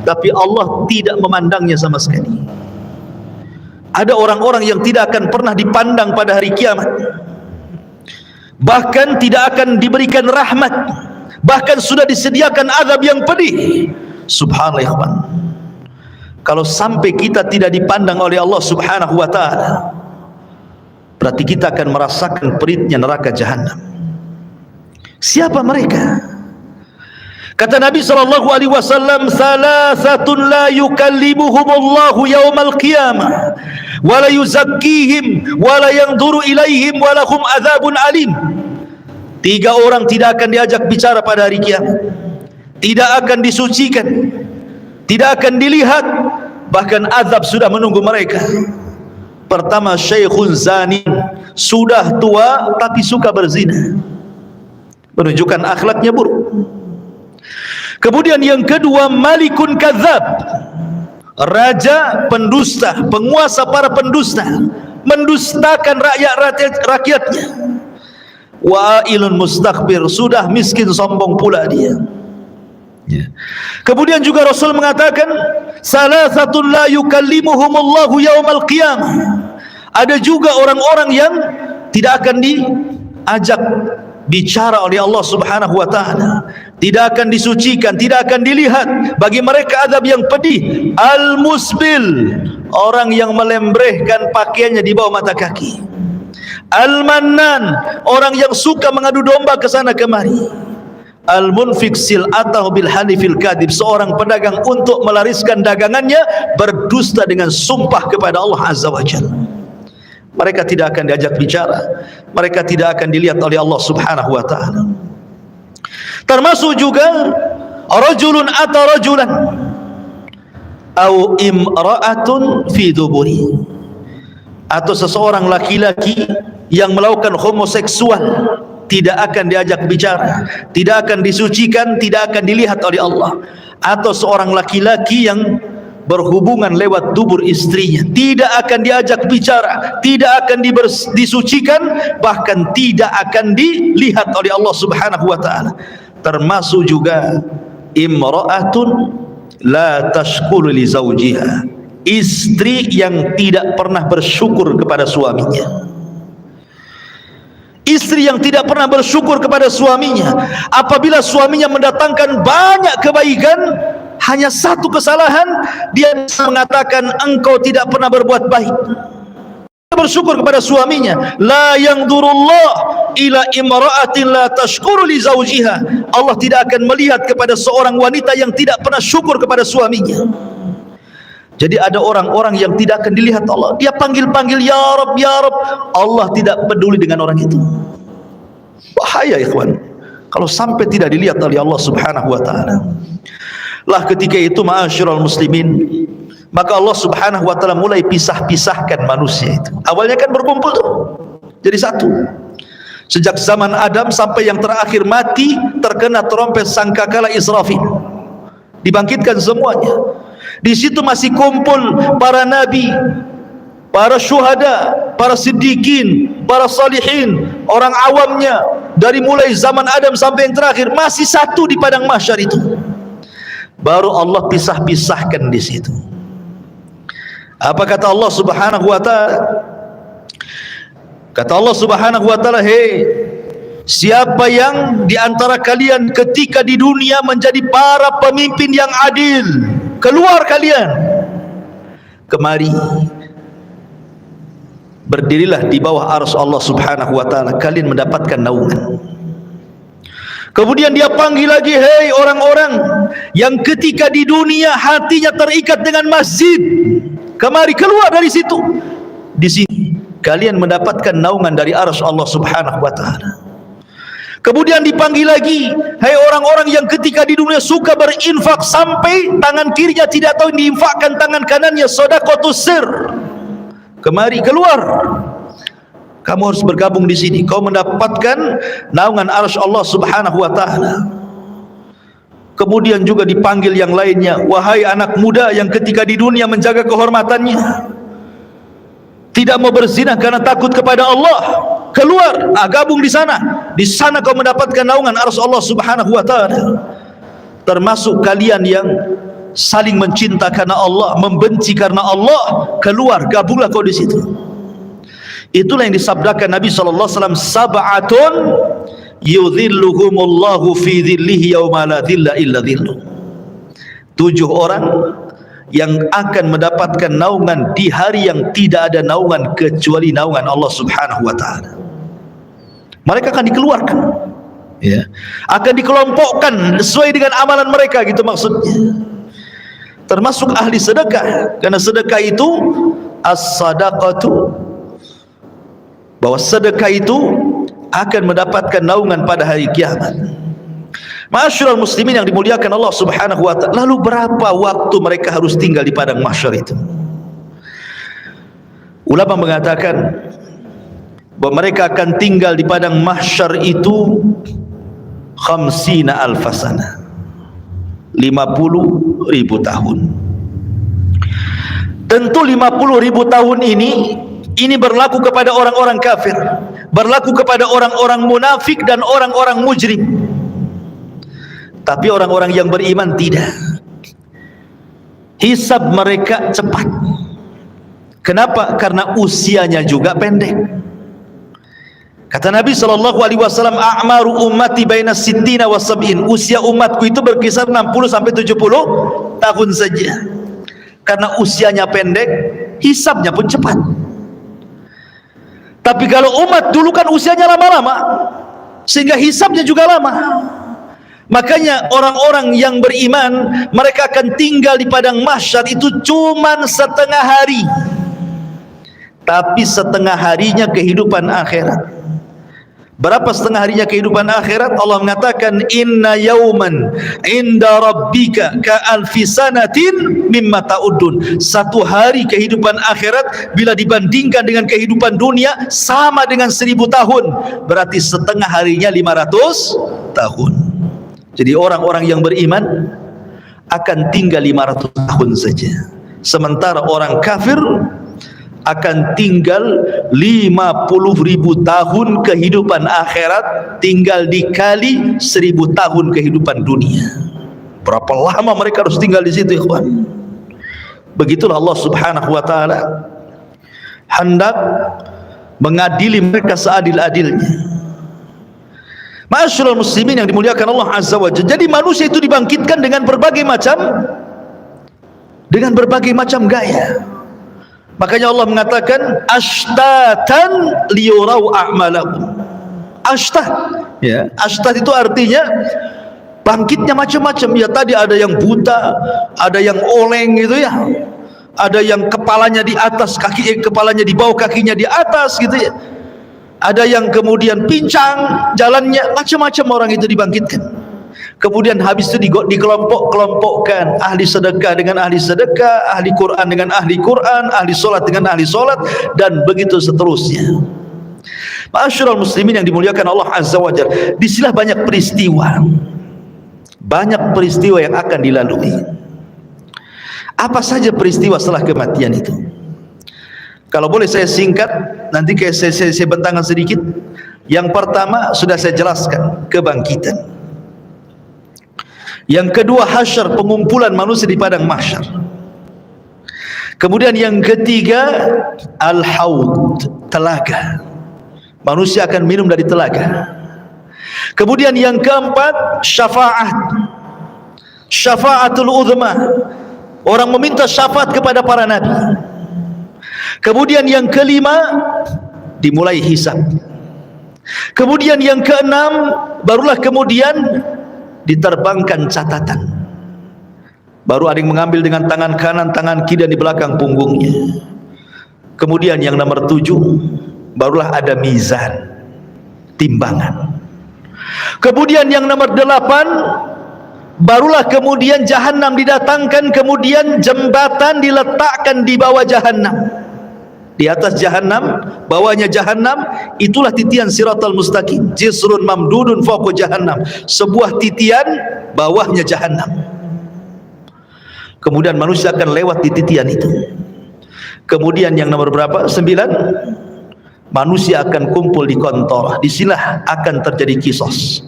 Tapi Allah tidak memandangnya sama sekali. Ada orang-orang yang tidak akan pernah dipandang pada hari kiamat. Bahkan tidak akan diberikan rahmat, bahkan sudah disediakan azab yang pedih. Subhanallah. Kalau sampai kita tidak dipandang oleh Allah Subhanahu wa taala, berarti kita akan merasakan peritnya neraka jahanam. Siapa mereka? Kata Nabi SAW, salasatun la yukallimuhumullahu yaumal qiyamah wa la yuzakkihim wa la yanzuru ilaihim wa lahum adzabun alim. 3 orang tidak akan diajak bicara pada hari kiamat, tidak akan disucikan, tidak akan dilihat, bahkan azab sudah menunggu mereka. Pertama, syekhun zani, sudah tua tapi suka berzina, menunjukkan akhlaknya buruk. Kemudian yang kedua, malikun kadzab, raja pendusta, penguasa para pendusta, mendustakan rakyatnya. Wa'ilun mustakbir, sudah miskin sombong pula dia. Kemudian juga Rasul mengatakan, salasatun la yukallimuhumullahu yaumal qiyamah. Ada juga orang-orang yang tidak akan diajak bicara oleh Allah Subhanahu wa taala, tidak akan disucikan, tidak akan dilihat. Bagi mereka azab yang pedih. Al-musbil, orang yang melembrehkan pakaiannya di bawah mata kaki. Al-mannan, orang yang suka mengadu domba ke sana kemari. Al-munfik sil'atahu bil hanifil kadib, seorang pedagang untuk melariskan dagangannya berdusta dengan sumpah kepada Allah Azza wa Jalla. Mereka tidak akan diajak bicara, mereka tidak akan dilihat oleh Allah Subhanahu wa taala. Termasuk juga rajulun ata rajulan au imra'atun fi duburi, atau seseorang laki-laki yang melakukan homoseksual, tidak akan diajak bicara, tidak akan disucikan, tidak akan dilihat oleh Allah. Atau seorang laki-laki yang berhubungan lewat dubur istrinya, tidak akan diajak bicara, tidak akan disucikan, bahkan tidak akan dilihat oleh Allah Subhanahu wa taala. Termasuk juga imra'atun la tashkuru li zawjiha, istri yang tidak pernah bersyukur kepada suaminya. Istri yang tidak pernah bersyukur kepada suaminya, apabila suaminya mendatangkan banyak kebaikan, hanya satu kesalahan dia bisa mengatakan engkau tidak pernah berbuat baik. Bersyukur kepada suaminya. La yanzurullah ila imra'atin la tashkuru li zawjiha, Allah tidak akan melihat kepada seorang wanita yang tidak pernah syukur kepada suaminya. Jadi ada orang-orang yang tidak akan dilihat Allah, dia panggil-panggil ya Rabb, ya Rabb, Allah tidak peduli dengan orang itu. Bahaya ikhwan kalau sampai tidak dilihat oleh Allah Subhanahu wa taala. Lah ketika itu ma'asyiral muslimin, maka Allah Subhanahu wa taala mulai pisah-pisahkan manusia itu. Awalnya kan berkumpul tuh jadi satu. Sejak zaman Adam sampai yang terakhir mati terkena trompet sangkakala Israfil, dibangkitkan semuanya. Di situ masih kumpul para nabi, para syuhada, para siddiqin, para salihin, orang awamnya, dari mulai zaman Adam sampai yang terakhir masih satu di padang mahsyar itu. Baru Allah pisah-pisahkan di situ. Apa kata Allah Subhanahu wa taala? Kata Allah Subhanahu wa taala, "Hei, siapa yang di antara kalian ketika di dunia menjadi para pemimpin yang adil, keluar kalian. Kemari, berdirilah di bawah arsy Allah Subhanahu wa taala, kalian mendapatkan naungan." Kemudian dia panggil lagi, "Hei orang-orang yang ketika di dunia hatinya terikat dengan masjid, kemari keluar dari situ. Di sini kalian mendapatkan naungan dari arsy Allah Subhanahu wa taala." Kemudian dipanggil lagi, "Hai orang-orang yang ketika di dunia suka berinfak sampai tangan kirinya tidak tahu diinfakkan tangan kanannya, sedekahus sir. Kemari keluar. Kamu harus bergabung di sini. Kau mendapatkan naungan arsy Allah Subhanahu wa taala." Kemudian juga dipanggil yang lainnya, "Wahai anak muda yang ketika di dunia menjaga kehormatannya, tidak mau berzina karena takut kepada Allah, keluar, gabung di sana. Di sana kau mendapatkan naungan arsy Allah Subhanahu wa taala." Termasuk kalian yang saling mencinta karena Allah, membenci karena Allah, keluar, gabunglah kau di situ. Itulah yang disabdakan Nabi sallallahu alaihi wasallam, "Sab'atun yudhilluhumullahu fi dhillihi yauma la dhilla illa dhilluh." 7 orang yang akan mendapatkan naungan di hari yang tidak ada naungan kecuali naungan Allah Subhanahu wa taala. Mereka akan dikeluarkan, ya, akan dikelompokkan sesuai dengan amalan mereka, gitu maksudnya. Termasuk ahli sedekah, karena sedekah itu as-sadaqatu, bahwa sedekah itu akan mendapatkan naungan pada hari kiamat. Ma'asyiral muslimin yang dimuliakan Allah Subhanahu wa taala, lalu berapa waktu mereka harus tinggal di padang mahsyar itu? Ulama mengatakan bahwa mereka akan tinggal di padang mahsyar itu 50.000 sana, 50.000 tahun. Tentu 50.000 tahun ini berlaku kepada orang-orang kafir, berlaku kepada orang-orang munafik dan orang-orang mujrim. Tapi orang-orang yang beriman tidak. Hisab mereka cepat. Kenapa? Karena usianya juga pendek. Kata Nabi SAW, "A'maru ummati baina sittina wa sab'in." Usia umatku itu berkisar 60 sampai 70 tahun saja. Karena usianya pendek, hisabnya pun cepat. Tapi kalau umat dulu kan usianya lama-lama, sehingga hisabnya juga lama. Makanya orang-orang yang beriman, mereka akan tinggal di padang mahsyar itu cuman setengah hari, tapi setengah harinya kehidupan akhirat. Berapa setengah harinya kehidupan akhirat? Allah mengatakan, "Inna yauman inda rabbika ka alfi sanatin mimma ta'udun." Satu hari kehidupan akhirat bila dibandingkan dengan kehidupan dunia sama dengan 1000 tahun. Berarti setengah harinya 500 tahun. Jadi orang-orang yang beriman akan tinggal 500 tahun saja. Sementara orang kafir akan tinggal 50.000 tahun kehidupan akhirat, tinggal dikali 1000 tahun kehidupan dunia. Berapa lama mereka harus tinggal di situ, ikhwan? Begitulah Allah Subhanahu wa taala hendak mengadili mereka seadil-adilnya. Ma'asyiral muslimin yang dimuliakan Allah Azza wa Jalla. Jadi manusia itu dibangkitkan dengan berbagai macam gaya. Makanya Allah mengatakan, "Ashtatan liyurau a'malakum." Ashtat, ya, ashtat itu artinya bangkitnya macam-macam. Ya, tadi ada yang buta, ada yang oleng gitu ya, ada yang kepalanya di atas, kepalanya di bawah, kakinya di atas gitu ya. Ada yang kemudian pincang jalannya, macam-macam orang itu dibangkitkan. Kemudian habis itu dikelompok-kelompokkan, ahli sedekah dengan ahli sedekah, ahli Quran dengan ahli Quran, ahli solat dengan ahli solat, dan begitu seterusnya. Ma'asyiral muslimin yang dimuliakan Allah Azza wa Jalla, disinilah banyak peristiwa yang akan dilalui. Apa saja peristiwa setelah kematian itu? Kalau boleh saya singkat, nanti saya bentangkan sedikit. Yang pertama sudah saya jelaskan, kebangkitan. Yang kedua, hasyar, pengumpulan manusia di padang mahsyar. Kemudian yang ketiga, al-haud, telaga. Manusia akan minum dari telaga. Kemudian yang keempat, syafa'atul uzma. Orang meminta syafaat kepada para nabi. Kemudian yang kelima, dimulai hisab. Kemudian yang keenam, barulah kemudian diterbangkan catatan. Baru ada yang mengambil dengan tangan kanan, tangan kiri, dan di belakang punggungnya. Kemudian yang nomor 7, barulah ada mizan, timbangan. Kemudian yang nomor 8, barulah kemudian jahanam didatangkan, kemudian jembatan diletakkan di bawah jahanam. Di atas jahanam, bawahnya jahanam, itulah titian siratal mustaqim. Jisrun mamdudun fawqa jahannam. Sebuah titian, bawahnya jahanam. Kemudian manusia akan lewat di titian itu. Kemudian yang nomor berapa? 9. Manusia akan kumpul di kontor. Disinilah akan terjadi kisos.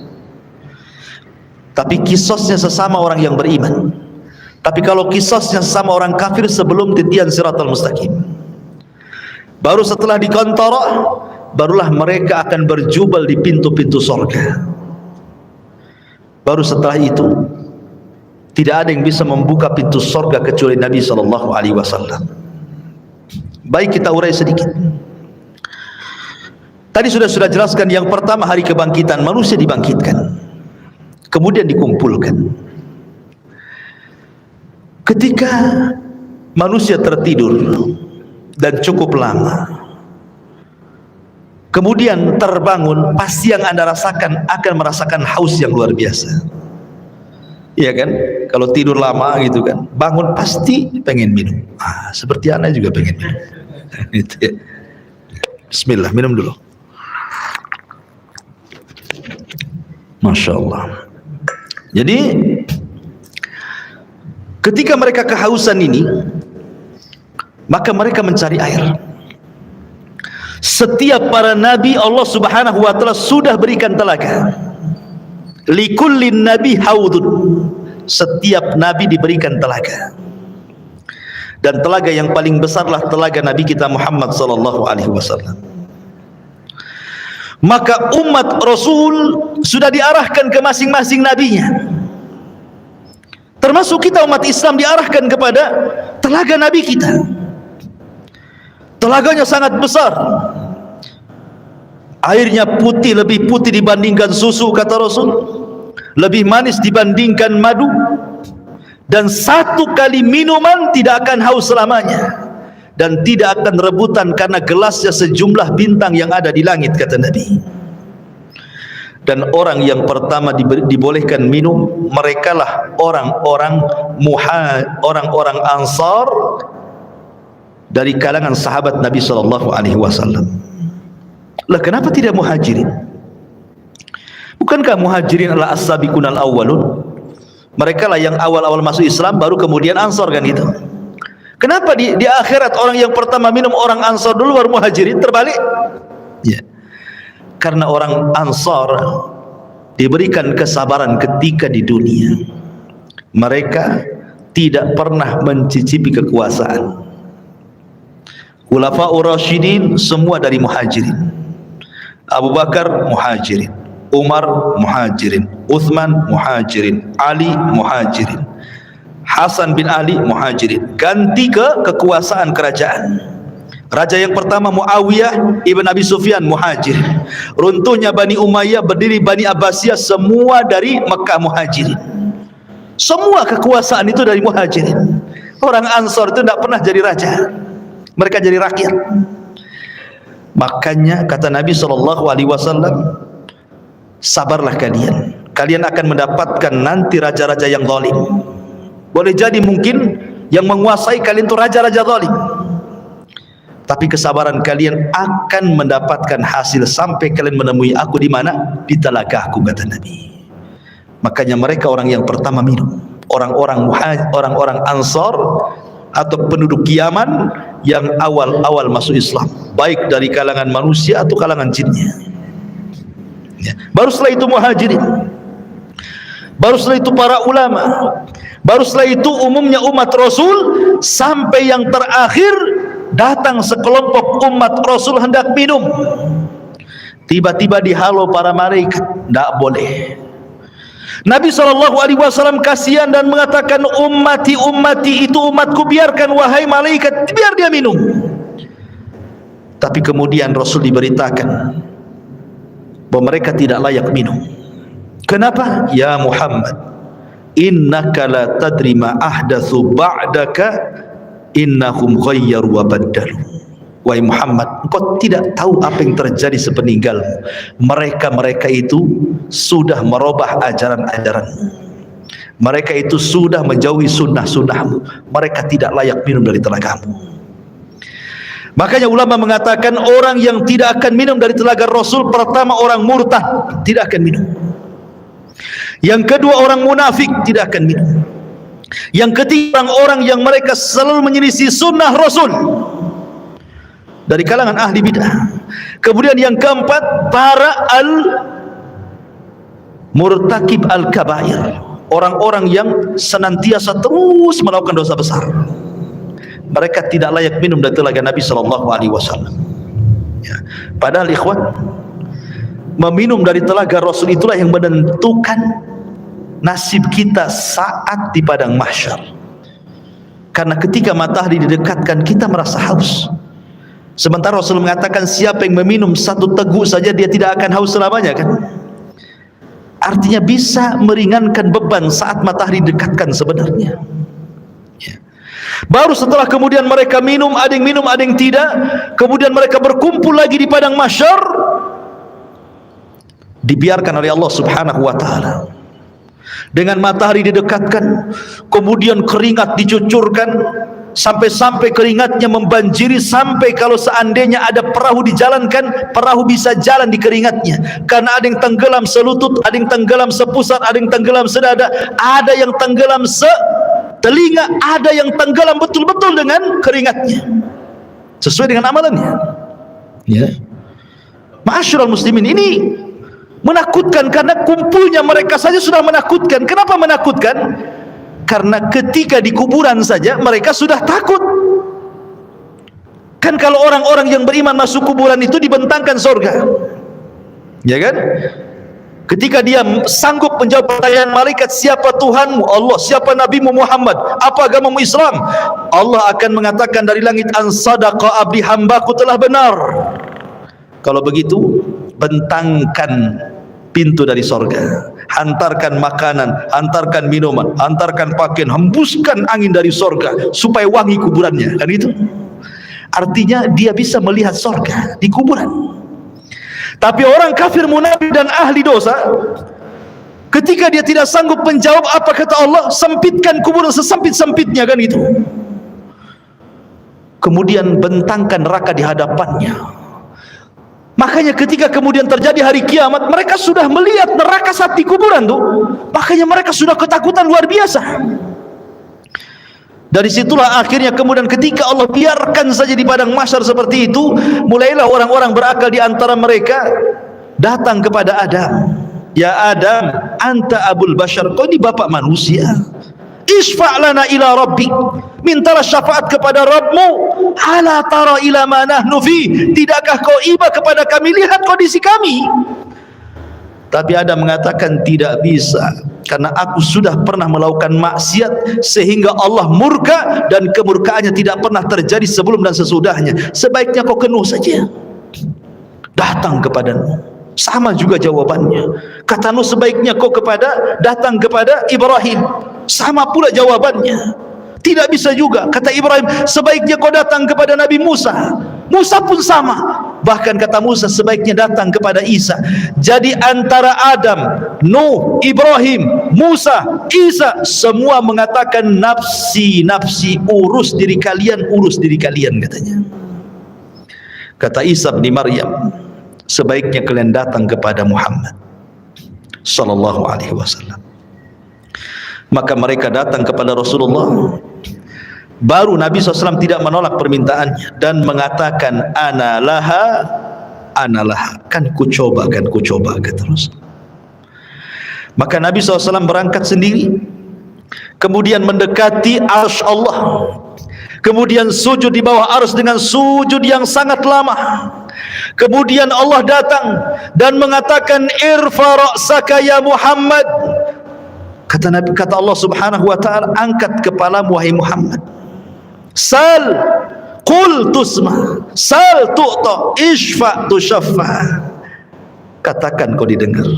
Tapi kisosnya sesama orang yang beriman. Tapi kalau kisosnya sesama orang kafir sebelum titian siratal mustaqim. Baru setelah di kontor, barulah mereka akan berjubel di pintu-pintu surga. Baru setelah itu, tidak ada yang bisa membuka pintu surga kecuali Nabi SAW. Baik, kita urai sedikit. Tadi sudah jelaskan, yang pertama hari kebangkitan, manusia dibangkitkan, kemudian dikumpulkan. Ketika manusia tertidur dan cukup lama, kemudian terbangun, pasti yang Anda rasakan akan merasakan haus yang luar biasa. Iya kan? Kalau tidur lama gitu kan, bangun pasti pengen minum. Seperti Anda juga pengen minum. Bismillah, minum dulu. Masya Allah. Jadi ketika mereka kehausan ini, maka mereka mencari air. Setiap para nabi Allah Subhanahu wa taala sudah berikan telaga. Likullin nabi haudun. Setiap nabi diberikan telaga. Dan telaga yang paling besarlah telaga Nabi kita Muhammad sallallahu alaihi wasallam. Maka umat Rasul sudah diarahkan ke masing-masing nabinya. Termasuk kita umat Islam diarahkan kepada telaga Nabi kita. Telaganya sangat besar. Airnya putih, lebih putih dibandingkan susu, kata Rasul. Lebih manis dibandingkan madu. Dan satu kali minuman tidak akan haus selamanya. Dan tidak akan rebutan karena gelasnya sejumlah bintang yang ada di langit, kata Nabi. Dan orang yang pertama dibolehkan minum, merekalah orang-orang Ansar dari kalangan sahabat Nabi SAW. Lah kenapa tidak muhajirin? Bukankah muhajirin adalah as-sabiqun al-awwalun? Mereka lah yang awal-awal masuk Islam, baru kemudian Ansar, kan itu. Kenapa di akhirat orang yang pertama minum orang Ansar dulu baru muhajirin? Terbalik ya. Karena orang Ansar diberikan kesabaran ketika di dunia. Mereka tidak pernah mencicipi kekuasaan. Khulafaur Rasyidin semua dari muhajirin. Abu Bakar muhajirin, Umar muhajirin, Uthman muhajirin, Ali muhajirin, Hasan bin Ali muhajirin. Ganti ke kekuasaan kerajaan. Raja yang pertama Muawiyah ibn Abi Sufyan muhajir. Runtuhnya Bani Umayyah, berdiri Bani Abbasiyah, semua dari Mekah muhajirin. Semua kekuasaan itu dari muhajirin. Orang Ansar itu tidak pernah jadi raja, mereka jadi rakyat. Makanya kata Nabi SAW, sabarlah kalian, kalian akan mendapatkan nanti raja-raja yang zalim. Boleh jadi mungkin yang menguasai kalian itu raja-raja zalim. Tapi kesabaran kalian akan mendapatkan hasil sampai kalian menemui aku di mana? Di telagaku, kata Nabi. Makanya mereka orang yang pertama minum, orang-orang Ansar atau penduduk Yaman yang awal-awal masuk Islam, baik dari kalangan manusia atau kalangan jinnya. Ya. Baru setelah itu Muhajirin, baru setelah itu para ulama, baru setelah itu umumnya umat Rasul, sampai yang terakhir datang sekelompok umat Rasul hendak minum. Tiba-tiba dihalau para malaikat, tidak boleh. Nabi SAW kasihan dan mengatakan, ummati itu umatku, biarkan wahai malaikat, biar dia minum. Tapi kemudian Rasul diberitakan bahwa mereka tidak layak minum. Kenapa? Ya Muhammad, innaka la tadri ma ahdatsu ba'daka, innahum ghayyaru wa baddalu. Wahai Muhammad, engkau tidak tahu apa yang terjadi sepeninggalmu. Mereka itu sudah merubah ajaran-ajaranmu. Mereka itu sudah menjauhi sunnah-sunnahmu. Mereka tidak layak minum dari telagamu. Makanya ulama mengatakan orang yang tidak akan minum dari telaga Rasul, pertama orang murtad, tidak akan minum. Yang kedua orang munafik, tidak akan minum. Yang ketiga orang yang mereka selalu menyelisih sunnah Rasul dari kalangan ahli bidah. Kemudian yang keempat para murtakib al-kabair, orang-orang yang senantiasa terus melakukan dosa besar. Mereka tidak layak minum dari telaga Nabi SAW. Ya. Padahal ikhwan, meminum dari telaga Rasul itulah yang menentukan nasib kita saat di padang mahsyar. Karena ketika matahari didekatkan, kita merasa haus. Sementara Rasul mengatakan siapa yang meminum satu teguk saja dia tidak akan haus selamanya, kan? Artinya bisa meringankan beban saat matahari dekatkan sebenarnya. Ya. Baru setelah kemudian mereka minum, ada yang minum, ada yang tidak. Kemudian mereka berkumpul lagi di padang mahsyar, dibiarkan oleh Allah Subhanahu wa taala. Dengan matahari didekatkan, kemudian keringat dicucurkan, sampai-sampai keringatnya membanjiri, sampai kalau seandainya ada perahu dijalankan, perahu bisa jalan di keringatnya. Karena ada yang tenggelam selutut, ada yang tenggelam sepusat, ada yang tenggelam sedada, ada yang tenggelam setelinga, ada yang tenggelam betul-betul dengan keringatnya, sesuai dengan amalannya. Ya. Ma'asyiral muslimin, ini menakutkan karena kumpulnya mereka saja sudah menakutkan. Kenapa menakutkan? Karena ketika di kuburan saja mereka sudah takut. Kan kalau orang-orang yang beriman masuk kuburan itu dibentangkan surga, ya kan? Ketika dia sanggup menjawab pertanyaan malaikat, siapa Tuhanmu? Allah. Siapa Nabimu Muhammad? Apa agamamu? Islam. Allah akan mengatakan dari langit, an sadaqa abdi, hambaku telah benar. Kalau begitu, bentangkan pintu dari sorga, hantarkan makanan, hantarkan minuman, hantarkan pakaian, hembuskan angin dari sorga supaya wangi kuburannya, kan itu? Artinya dia bisa melihat sorga di kuburan. Tapi orang kafir, munafik dan ahli dosa, ketika dia tidak sanggup menjawab apa kata Allah, sempitkan kuburan sesempit-sempitnya, kan itu. Kemudian bentangkan neraka di hadapannya. Makanya ketika kemudian terjadi hari kiamat, mereka sudah melihat neraka saat di kuburan tuh. Makanya mereka sudah ketakutan luar biasa. Dari situlah akhirnya kemudian ketika Allah biarkan saja di padang mahsyar seperti itu, mulailah orang-orang berakal di antara mereka datang kepada Adam. Ya Adam, anta abul bashar, kau ini bapak manusia. Isfa' lana ila rabbik, mintalah syafaat kepada Rabbmu. Ala tara ila ma nahnu fi, tidakkah kau iba kepada kami, lihat kondisi kami. Tapi Adam mengatakan tidak bisa, karena aku sudah pernah melakukan maksiat sehingga Allah murka, dan kemurkaannya tidak pernah terjadi sebelum dan sesudahnya. Sebaiknya kau kenuh saja, datang kepadamu. Sama juga jawabannya. Kata Nuh, sebaiknya kau datang kepada Ibrahim. Sama pula jawabannya. Tidak bisa juga. Kata Ibrahim, sebaiknya kau datang kepada Nabi Musa. Musa pun sama. Bahkan kata Musa, sebaiknya datang kepada Isa. Jadi antara Adam, Nuh, Ibrahim, Musa, Isa, semua mengatakan nafsi, nafsi, urus diri kalian, katanya. Kata Isa bin Maryam, sebaiknya kalian datang kepada Muhammad sallallahu alaihi wasallam. Maka mereka datang kepada Rasulullah. Baru Nabi SAW tidak menolak permintaannya dan mengatakan, ana laha, kan ku coba kata Rasul. Maka Nabi SAW berangkat sendiri, kemudian mendekati arsy Allah, kemudian sujud di bawah arsy dengan sujud yang sangat lama. Kemudian Allah datang dan mengatakan, irfa ra'saka ya Muhammad. Kata Allah Subhanahu wa taala, angkat kepalamu wahai Muhammad. Sal qul tusma, sal tu'ta, ishfa tushaffa. Katakan kau didengar,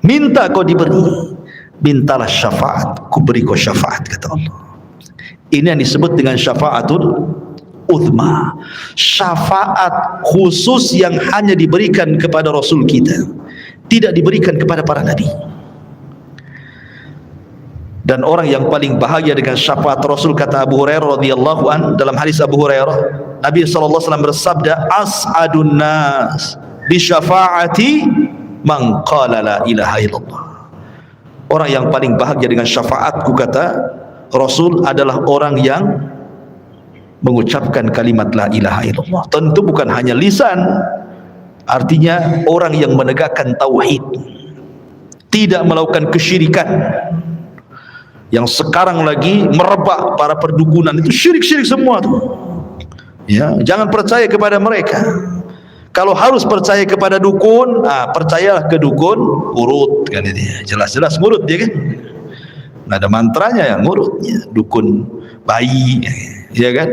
minta kau diberi, mintalah syafaat, ku beri kau syafaat, kata Allah. Ini yang disebut dengan syafaatul uzma, syafaat khusus yang hanya diberikan kepada Rasul kita, tidak diberikan kepada para nabi. Dan orang yang paling bahagia dengan syafaat Rasul, kata Abu Hurairah radhiyallahu an, dalam hadis Abu Hurairah, Nabi sallallahu alaihi wasallam bersabda, as'adun nas bi syafaati man qala la ilaha illallah. Orang yang paling bahagia dengan syafaatku, kata Rasul, adalah orang yang mengucapkan kalimat la ilaha illallah. Tentu bukan hanya lisan, artinya orang yang menegakkan tauhid, tidak melakukan kesyirikan. Yang sekarang lagi merebak para perdukunan itu syirik-syirik semua tuh. Ya, jangan percaya kepada mereka. Kalau harus percaya kepada dukun, percayalah ke dukun urut, kan itu. Jelas-jelas ngurut dia kan. Nah, ada mantranya yang ngurutnya, dukun bayi, ya kan.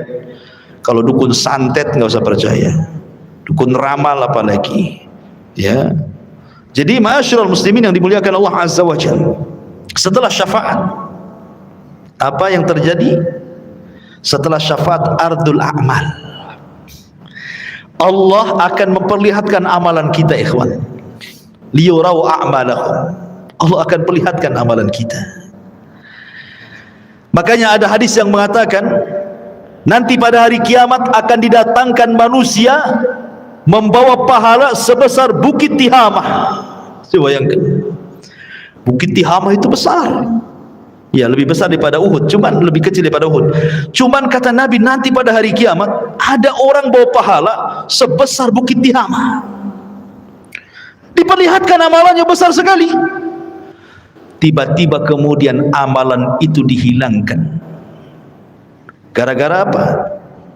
Kalau dukun santet nggak usah percaya. Dukun ramal apalagi. Ya. Jadi ma'asyiral muslimin yang dimuliakan Allah Azza wa Jalla, setelah syafaat, apa yang terjadi? Setelah syafaat, ardul a'mal. Allah akan memperlihatkan amalan kita, ikhwan. Liyurau a'malahum. Allah akan perlihatkan amalan kita. Makanya ada hadis yang mengatakan, nanti pada hari kiamat akan didatangkan manusia membawa pahala sebesar Bukit Tihamah. Coba bayangkan, Bukit Tihamah itu besar. Ya, lebih besar daripada Uhud, cuman lebih kecil daripada Uhud. Cuman kata Nabi, nanti pada hari kiamat ada orang bawa pahala sebesar Bukit Tihamah. Diperlihatkan amalannya besar sekali. Tiba-tiba kemudian amalan itu dihilangkan. Gara-gara apa?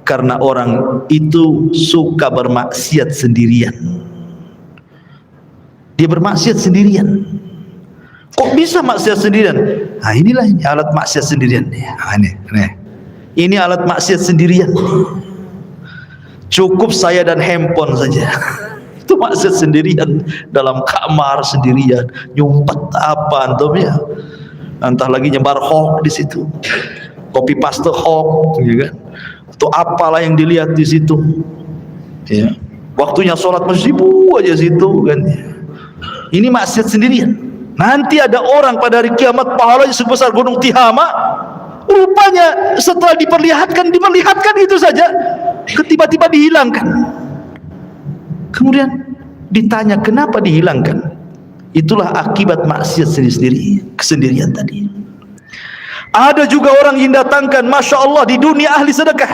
Karena orang itu suka bermaksiat sendirian. Dia bermaksiat sendirian. Kok bisa maksiat sendirian? Nah, inilah ini alat maksiat sendirian. Ini alat maksiat sendirian. Cukup saya dan handphone saja. Itu maksiat sendirian, dalam kamar sendirian, nyumpet apa antum ya. Entah lagi nyebar hoax di situ. Copy paste hoax, ya kan? Atau apalah yang dilihat di situ. Ya. Waktunya sholat masjid aja situ kan. Ini maksiat sendirian. Nanti ada orang pada hari kiamat pahalanya sebesar gunung Tihamah. Rupanya setelah diperlihatkan itu saja, tiba-tiba dihilangkan. Kemudian ditanya kenapa dihilangkan? Itulah akibat maksiat sendiri, kesendirian tadi. Ada juga orang yang datangkan, masya Allah, di dunia ahli sedekah.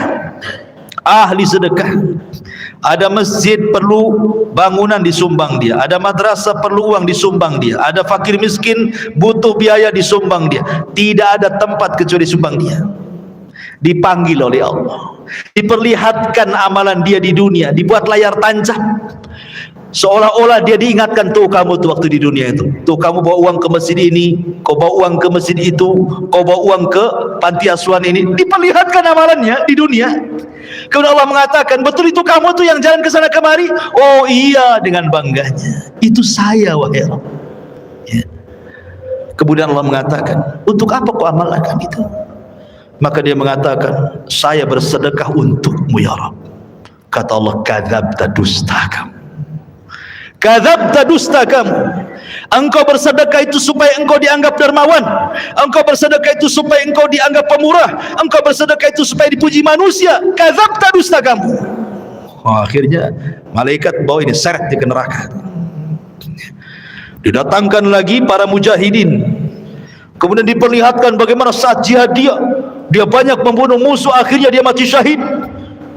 Ahli sedekah. Ada masjid perlu bangunan disumbang dia, ada madrasah perlu uang disumbang dia, ada fakir miskin butuh biaya disumbang dia. Tidak ada tempat kecuali disumbang dia. Dipanggil oleh Allah, diperlihatkan amalan dia di dunia, dibuat layar tancap, seolah-olah dia diingatkan, tuh kamu tuh waktu di dunia itu, tuh kamu bawa uang ke masjid ini, kau bawa uang ke masjid itu, kau bawa uang ke panti asuhan ini. Diperlihatkan amalannya di dunia. Kemudian Allah mengatakan, betul itu kamu tuh yang jalan ke sana kemari? Oh iya, dengan bangganya, itu saya wahai Allah. Ya. Kemudian Allah mengatakan, untuk apa kau amalkan itu? Maka dia mengatakan, saya bersedekah untukmu ya Rabb. Kata Allah, kadzabta, dusta kamu. Kadzabta, dusta kamu. Engkau bersedekah itu supaya engkau dianggap dermawan, engkau bersedekah itu supaya engkau dianggap pemurah, engkau bersedekah itu supaya dipuji manusia. Kadzabta, dusta kamu. Akhirnya malaikat bawa ini seret dia ke neraka. Didatangkan lagi para mujahidin, kemudian diperlihatkan bagaimana saat jihad dia banyak membunuh musuh, akhirnya dia mati syahid.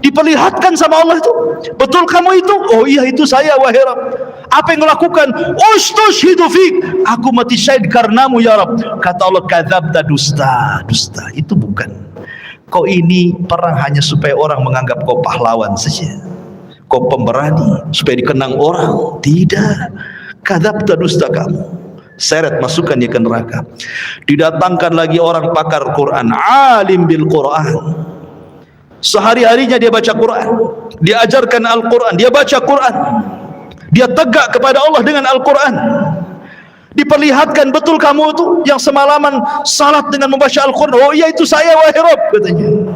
Diperlihatkan sama Allah itu, betul kamu itu? Oh iya, itu saya wahai Rabb. Apa yang lakukan? Ustushhidu fik, aku mati syahid karenamu ya Rabb. Kata Allah, kadzabta, dusta. Itu bukan. Kau ini perang hanya supaya orang menganggap kau pahlawan saja, kau pemberani, supaya dikenang orang. Tidak. Kadzabta, dusta kamu. Seret, masukkan dia ke neraka. Didatangkan lagi orang pakar Quran, alim bil Quran. Sehari-harinya dia baca Quran, dia ajarkan Al-Quran, dia baca Quran, dia tegak kepada Allah dengan Al-Quran. Diperlihatkan, betul kamu itu yang semalaman salat dengan membaca Al-Quran? Oh iya, itu saya wahai Rabb, katanya.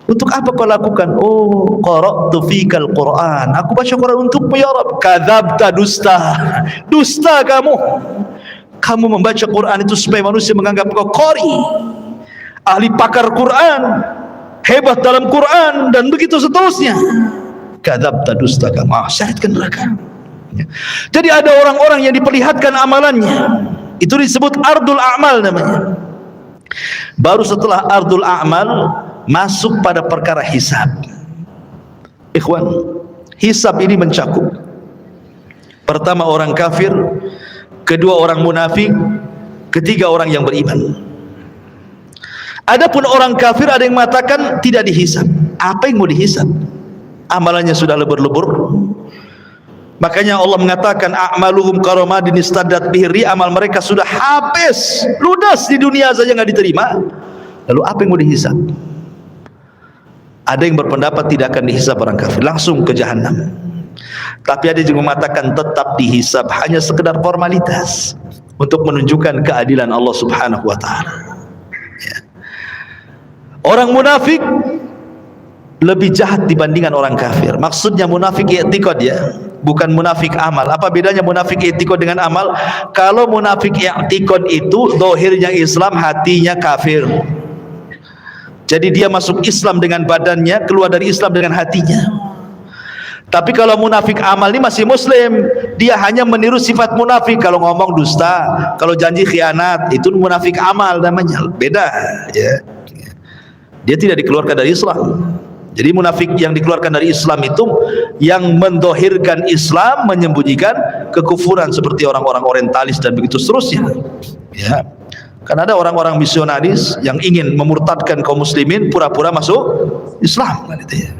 Untuk apa kau lakukan? Oh, qara'tu fikal Quran, aku baca Quran untukmu ya Rabb. Kadzabta, dusta kamu. Kamu membaca Quran itu supaya manusia menganggap kau qari, ahli pakar Quran, hebat dalam Quran, dan begitu seterusnya. Kadzabta, dusta kamu. Seret ke neraka. Jadi ada orang-orang yang diperlihatkan amalannya, itu disebut ardul a'mal namanya. Baru setelah ardul a'mal masuk pada perkara hisab. Ikhwan, hisab ini mencakup pertama orang kafir, kedua orang munafik, ketiga orang yang beriman. Adapun orang kafir ada yang mengatakan tidak dihisab. Apa yang mau dihisab? Amalannya sudah lebur-lebur. Makanya Allah mengatakan a'maluhum karamadin istaddat bihi, amal mereka sudah habis, ludas di dunia saja nggak diterima. Lalu apa yang mau dihisab? Ada yang berpendapat tidak akan dihisab orang kafir, langsung ke jahanam. Tapi ada juga mengatakan tetap dihisab, hanya sekedar formalitas untuk menunjukkan keadilan Allah Subhanahu wa taala. Ya. Orang munafik lebih jahat dibandingkan orang kafir. Maksudnya munafik i'tiqad ya, bukan munafik amal. Apa bedanya munafik i'tiqad dengan amal? Kalau munafik i'tiqad itu zahirnya Islam, hatinya kafir. Jadi dia masuk Islam dengan badannya, keluar dari Islam dengan hatinya. Tapi kalau munafik amal ini masih muslim, dia hanya meniru sifat munafik. Kalau ngomong dusta, kalau janji khianat, itu munafik amal namanya. Beda ya. Dia tidak dikeluarkan dari Islam. Jadi munafik yang dikeluarkan dari Islam itu yang mendohirkan Islam, menyembunyikan kekufuran, seperti orang-orang orientalis dan begitu seterusnya. Ya, karena ada orang-orang misionaris yang ingin memurtadkan kaum muslimin, pura-pura masuk Islam. Gitu ya.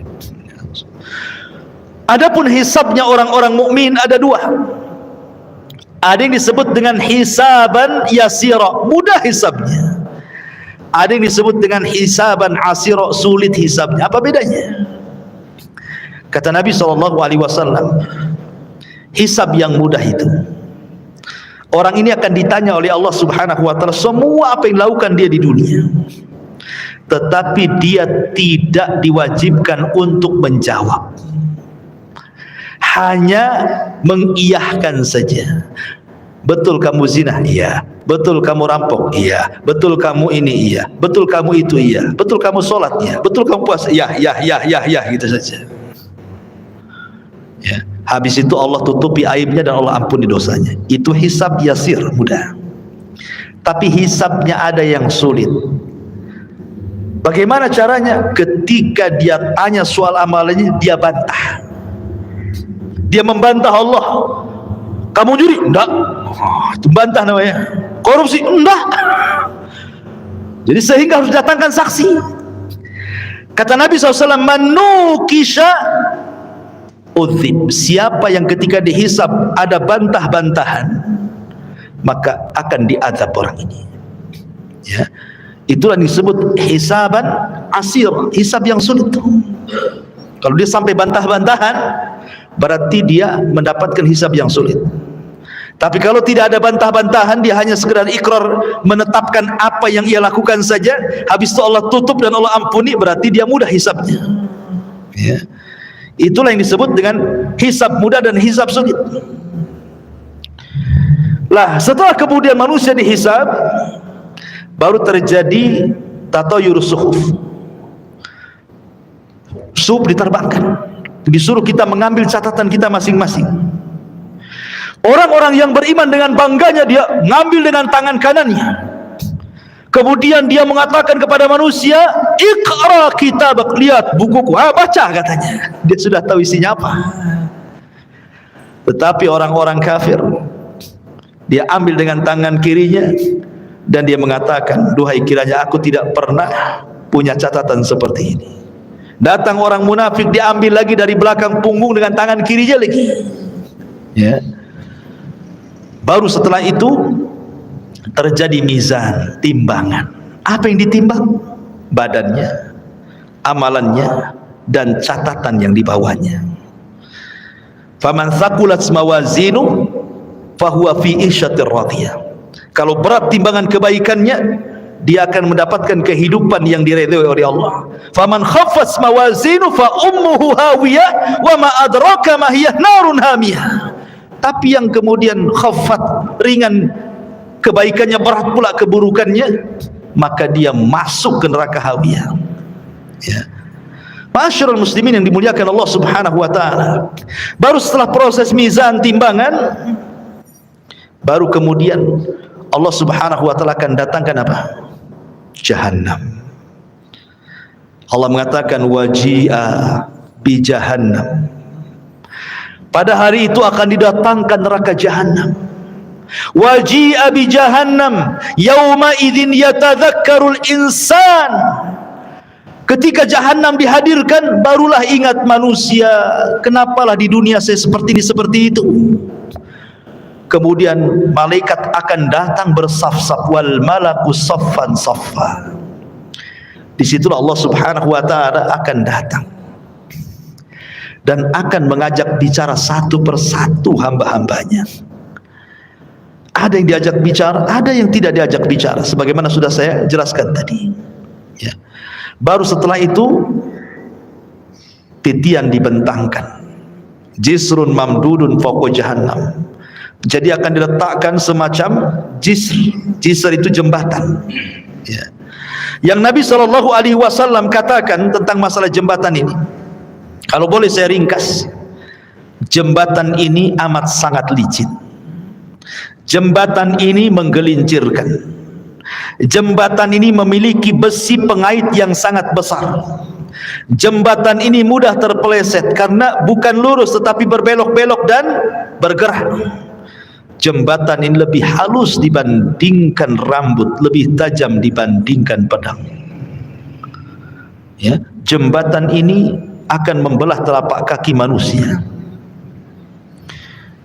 Adapun hisabnya orang-orang mukmin ada dua. Ada yang disebut dengan hisaban yasira, mudah hisabnya. Ada yang disebut dengan hisaban asira, sulit hisabnya. Apa bedanya? Kata Nabi SAW, hisab yang mudah itu, orang ini akan ditanya oleh Allah Subhanahu wa taala semua apa yang dilakukan dia di dunia, tetapi dia tidak diwajibkan untuk menjawab, hanya mengiyahkan saja. Betul kamu zina? Iya. Betul kamu rampok? Iya. Betul kamu ini? Iya. Betul kamu itu? Iya. Betul kamu sholat? Iya. Betul kamu puasa? Ya, gitu saja. Ya. Habis itu Allah tutupi aibnya dan Allah ampuni dosanya. Itu hisab yasir, mudah. Tapi hisabnya ada yang sulit. Bagaimana caranya? Ketika dia tanya soal amalannya, dia bantah. Dia membantah Allah. Kamu juri? Enggak. Itu bantah namanya. Korupsi? Enggak. Jadi sehingga harus datangkan saksi. Kata Nabi SAW, manukisha udzib. Siapa yang ketika dihisab ada bantah-bantahan, maka akan diazab orang ini. Ya. Itulah yang disebut hisaban asir, hisab yang sulit. Kalau dia sampai bantah-bantahan, berarti dia mendapatkan hisab yang sulit. Tapi kalau tidak ada bantah-bantahan, dia hanya sekedar ikrar, menetapkan apa yang ia lakukan saja, habis itu Allah tutup dan Allah ampuni, berarti dia mudah hisabnya. Ya. Itulah yang disebut dengan hisab mudah dan hisab sulit. Lah, setelah kemudian manusia dihisab, baru terjadi tatayur suhuf. Suhuf diterbangkan. Disuruh kita mengambil catatan kita masing-masing. Orang-orang yang beriman dengan bangganya dia ngambil dengan tangan kanannya. Kemudian dia mengatakan kepada manusia, "Iqra kitabak," lihat bukuku, baca katanya. Dia sudah tahu isinya apa. Tetapi orang-orang kafir, dia ambil dengan tangan kirinya dan dia mengatakan, "Duhai kiranya aku tidak pernah punya catatan seperti ini." Datang orang munafik, diambil lagi dari belakang punggung dengan tangan kirinya lagi. Ya. Baru setelah itu terjadi mizan, timbangan. Apa yang ditimbang? Badannya, amalannya, dan catatan yang dibawanya. Faman thaqulat mawazinu fahuwa fi isyatir radiyah. Kalau berat timbangan kebaikannya, dia akan mendapatkan kehidupan yang diridhoi oleh Allah. Faman khaffat mawazinu fa ummuhu hawiyah wa ma adraka ma hiya narun hamiyah. Tapi yang kemudian khaffat, ringan kebaikannya, berat pula keburukannya, maka dia masuk ke neraka hawiyah. Ya. Ma'asyiral muslimin yang dimuliakan Allah Subhanahu wa taala. Baru setelah proses mizan, timbangan, baru kemudian Allah Subhanahu wa taala akan datangkan apa? Jahannam. Allah mengatakan waji'a bi jahannam. Pada hari itu akan didatangkan neraka jahannam. Waji'a bi jahannam yauma idzin yatadzakkarul insan. Ketika jahannam dihadirkan, barulah ingat manusia, kenapalah di dunia saya seperti ini, seperti itu. Kemudian malaikat akan datang bersaf-saf, wal malaku saffan saffa. Disitulah Allah Subhanahu wa taala akan datang dan akan mengajak bicara satu persatu hamba-hambanya. Ada yang diajak bicara, ada yang tidak diajak bicara, sebagaimana sudah saya jelaskan tadi. Ya. Baru setelah itu titian dibentangkan, jisrun mamdudun fawqa jahannam. Jadi akan diletakkan semacam jisr. Jisr itu jembatan. Ya. Yang Nabi SAW katakan tentang masalah jembatan ini, kalau boleh saya ringkas, jembatan ini amat sangat licin. Jembatan ini menggelincirkan. Jembatan ini memiliki besi pengait yang sangat besar. Jembatan ini mudah terpeleset karena bukan lurus tetapi berbelok-belok dan bergerak. Jembatan ini lebih halus dibandingkan rambut, lebih tajam dibandingkan pedang. Ya, jembatan ini akan membelah telapak kaki manusia,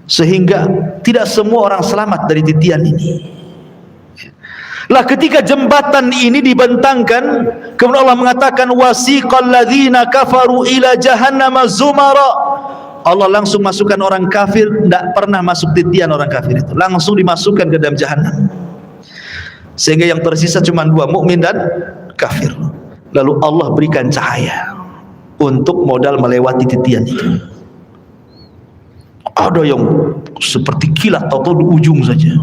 sehingga tidak semua orang selamat dari titian ini. Lah ketika jembatan ini dibentangkan, kemudian Allah mengatakan wasiqal ladzina kafaru ila jahannama zumara. Allah langsung masukkan orang kafir, tidak pernah masuk titian orang kafir itu, langsung dimasukkan ke dalam jahannam. Sehingga yang tersisa cuma dua, mukmin dan kafir. Lalu Allah berikan cahaya untuk modal melewati titian itu. Ada yang seperti kilat atau di ujung saja.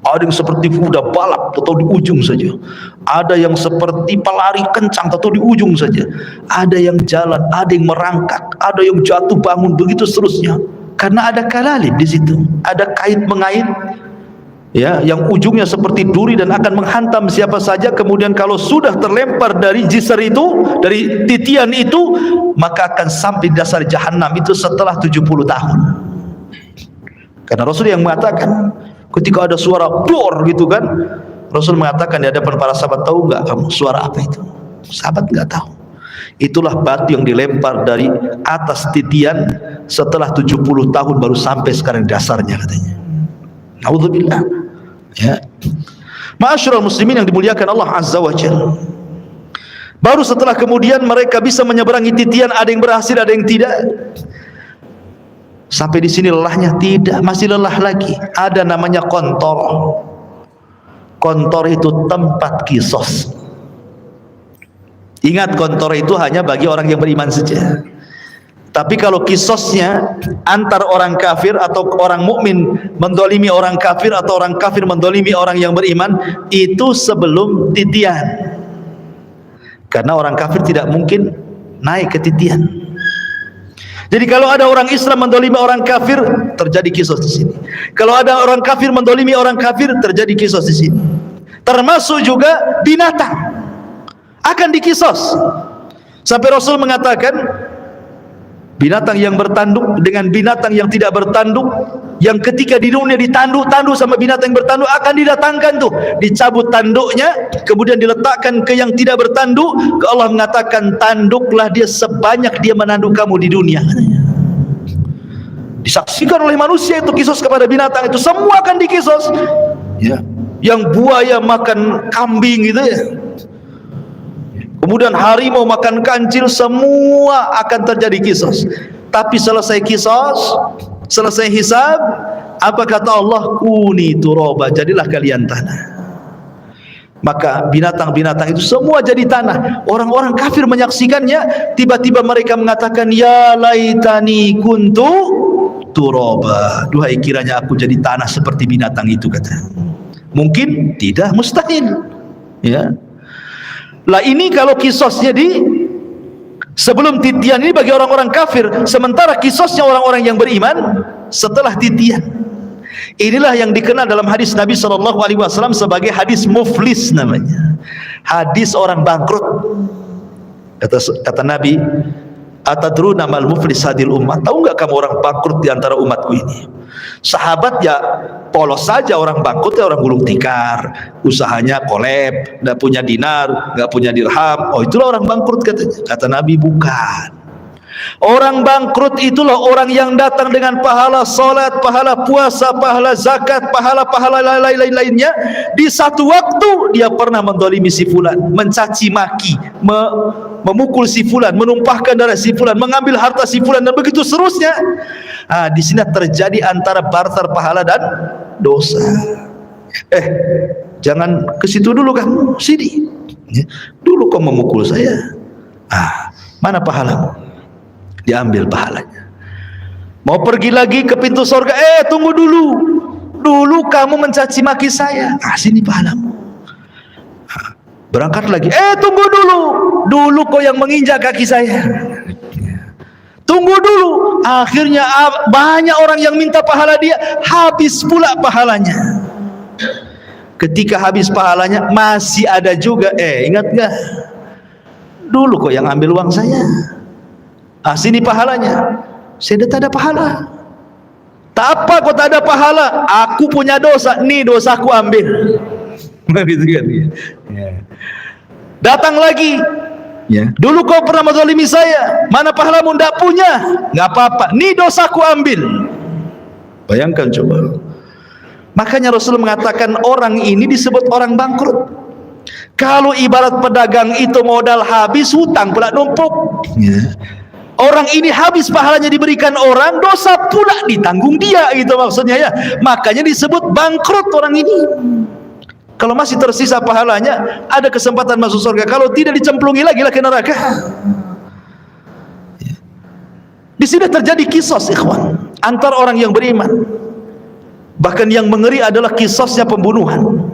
Ada yang seperti kuda balap atau di ujung saja. Ada yang seperti pelari kencang atau di ujung saja. Ada yang jalan, ada yang merangkak, ada yang jatuh bangun, begitu seterusnya. Karena ada kalalib di situ, ada kait mengait, ya, yang ujungnya seperti duri dan akan menghantam siapa saja. Kemudian kalau sudah terlempar dari jisr itu, dari titian itu, maka akan sampai di dasar jahanam itu setelah 70 tahun. Karena Rasul yang mengatakan, ketika ada suara dor gitu kan, Rasul mengatakan di hadapan para sahabat, tahu nggak kamu suara apa itu? Sahabat nggak tahu. Itulah batu yang dilempar dari atas titian setelah 70 tahun baru sampai sekarang dasarnya katanya. Naudzubillah. Ya. Ma'asyiral muslimin yang dimuliakan Allah Azza wa Jalla. Baru setelah kemudian mereka bisa menyeberangi titian, ada yang berhasil, ada yang tidak. Sampai di sini lelahnya? Tidak, masih lelah lagi. Ada namanya kontor. Kontor itu tempat kisos. Ingat, kontor itu hanya bagi orang yang beriman saja. Tapi kalau kisosnya antar orang kafir atau orang mukmin mendolimi orang kafir atau orang kafir mendolimi orang yang beriman, itu sebelum titian. Karena orang kafir tidak mungkin naik ke titian. Jadi kalau ada orang Islam mendolimi orang kafir, terjadi kisos di sini. Kalau ada orang kafir mendolimi orang kafir, terjadi kisos di sini. Termasuk juga binatang akan dikisos. Sampai Rasul mengatakan, binatang yang bertanduk dengan binatang yang tidak bertanduk, yang ketika di dunia ditanduk-tanduk sama binatang yang bertanduk, akan didatangkan tuh, dicabut tanduknya, kemudian diletakkan ke yang tidak bertanduk. Ke Allah mengatakan, tanduklah dia sebanyak dia menanduk kamu di dunia. Disaksikan oleh manusia itu kisos kepada binatang itu, semua akan dikisos. Ya, yang buaya makan kambing gitu ya, kemudian harimau makan kancil, semua akan terjadi kisos. Tapi selesai kisos, selesai hisab, apa kata Allah? Kuni turaba, jadilah kalian tanah. Maka binatang-binatang itu semua jadi tanah. Orang-orang kafir menyaksikannya, tiba-tiba mereka mengatakan, ya laitani kuntu turaba, duhai kiranya aku jadi tanah seperti binatang itu, kata. Mungkin tidak, mustahil. Ya. Lah ini kalau kisosnya di sebelum titian ini bagi orang-orang kafir, sementara kisosnya orang-orang yang beriman setelah titian. Inilah yang dikenal dalam hadis Nabi SAW sebagai hadis muflis namanya. Hadis orang bangkrut. Kata Nabi, atadruna mal muflis hadil ummah, tahu enggak kamu orang bangkrut di antara umatku ini? Sahabat ya polos saja, orang bangkrut ya orang gulung tikar, usahanya kolab, enggak punya dinar, enggak punya dirham. Oh, itulah orang bangkrut katanya. Kata Nabi, bukan. Orang bangkrut itulah orang yang datang dengan pahala salat, pahala puasa, pahala zakat, pahala-pahala lain-lainnya. Di satu waktu dia pernah mendolimi si fulan, mencaci maki, memukul si fulan, menumpahkan darah si fulan, mengambil harta si fulan, dan begitu seterusnya. Di sini terjadi antara barter pahala dan dosa. Jangan ke situ dulu kamu, sini. Dulu kau memukul saya. Mana pahalamu? Diambil pahalanya. Mau pergi lagi ke pintu surga, tunggu dulu. Dulu kamu mencaci maki saya. Sini pahalamu. Berangkat lagi, tunggu dulu. Dulu kau yang menginjak kaki saya. Tunggu dulu. Akhirnya banyak orang yang minta pahala dia, habis pula pahalanya. Ketika habis pahalanya, masih ada juga, ingat gak? Dulu kau yang ambil uang saya. Sini pahalanya. Saya tak ada pahala. Tak apa kau tak ada pahala, aku punya dosa, nih dosaku ambil. Begitu kan? Datang lagi. Dulu kau pernah menzalimi saya, mana pahalamu? Tidak punya. Nggak apa-apa, nih dosaku ambil. Bayangkan coba. Makanya Rasul mengatakan orang ini disebut orang bangkrut. Kalau ibarat pedagang itu modal habis, hutang pula numpuk. Orang ini habis pahalanya diberikan orang, dosa pula ditanggung dia, gitu maksudnya ya. Makanya disebut bangkrut orang ini. Kalau masih tersisa pahalanya, ada kesempatan masuk surga. Kalau tidak, dicemplungi lagi ke neraka. Di sini terjadi kisos, ikhwan, antar orang yang beriman. Bahkan yang mengeri adalah kisosnya pembunuhan.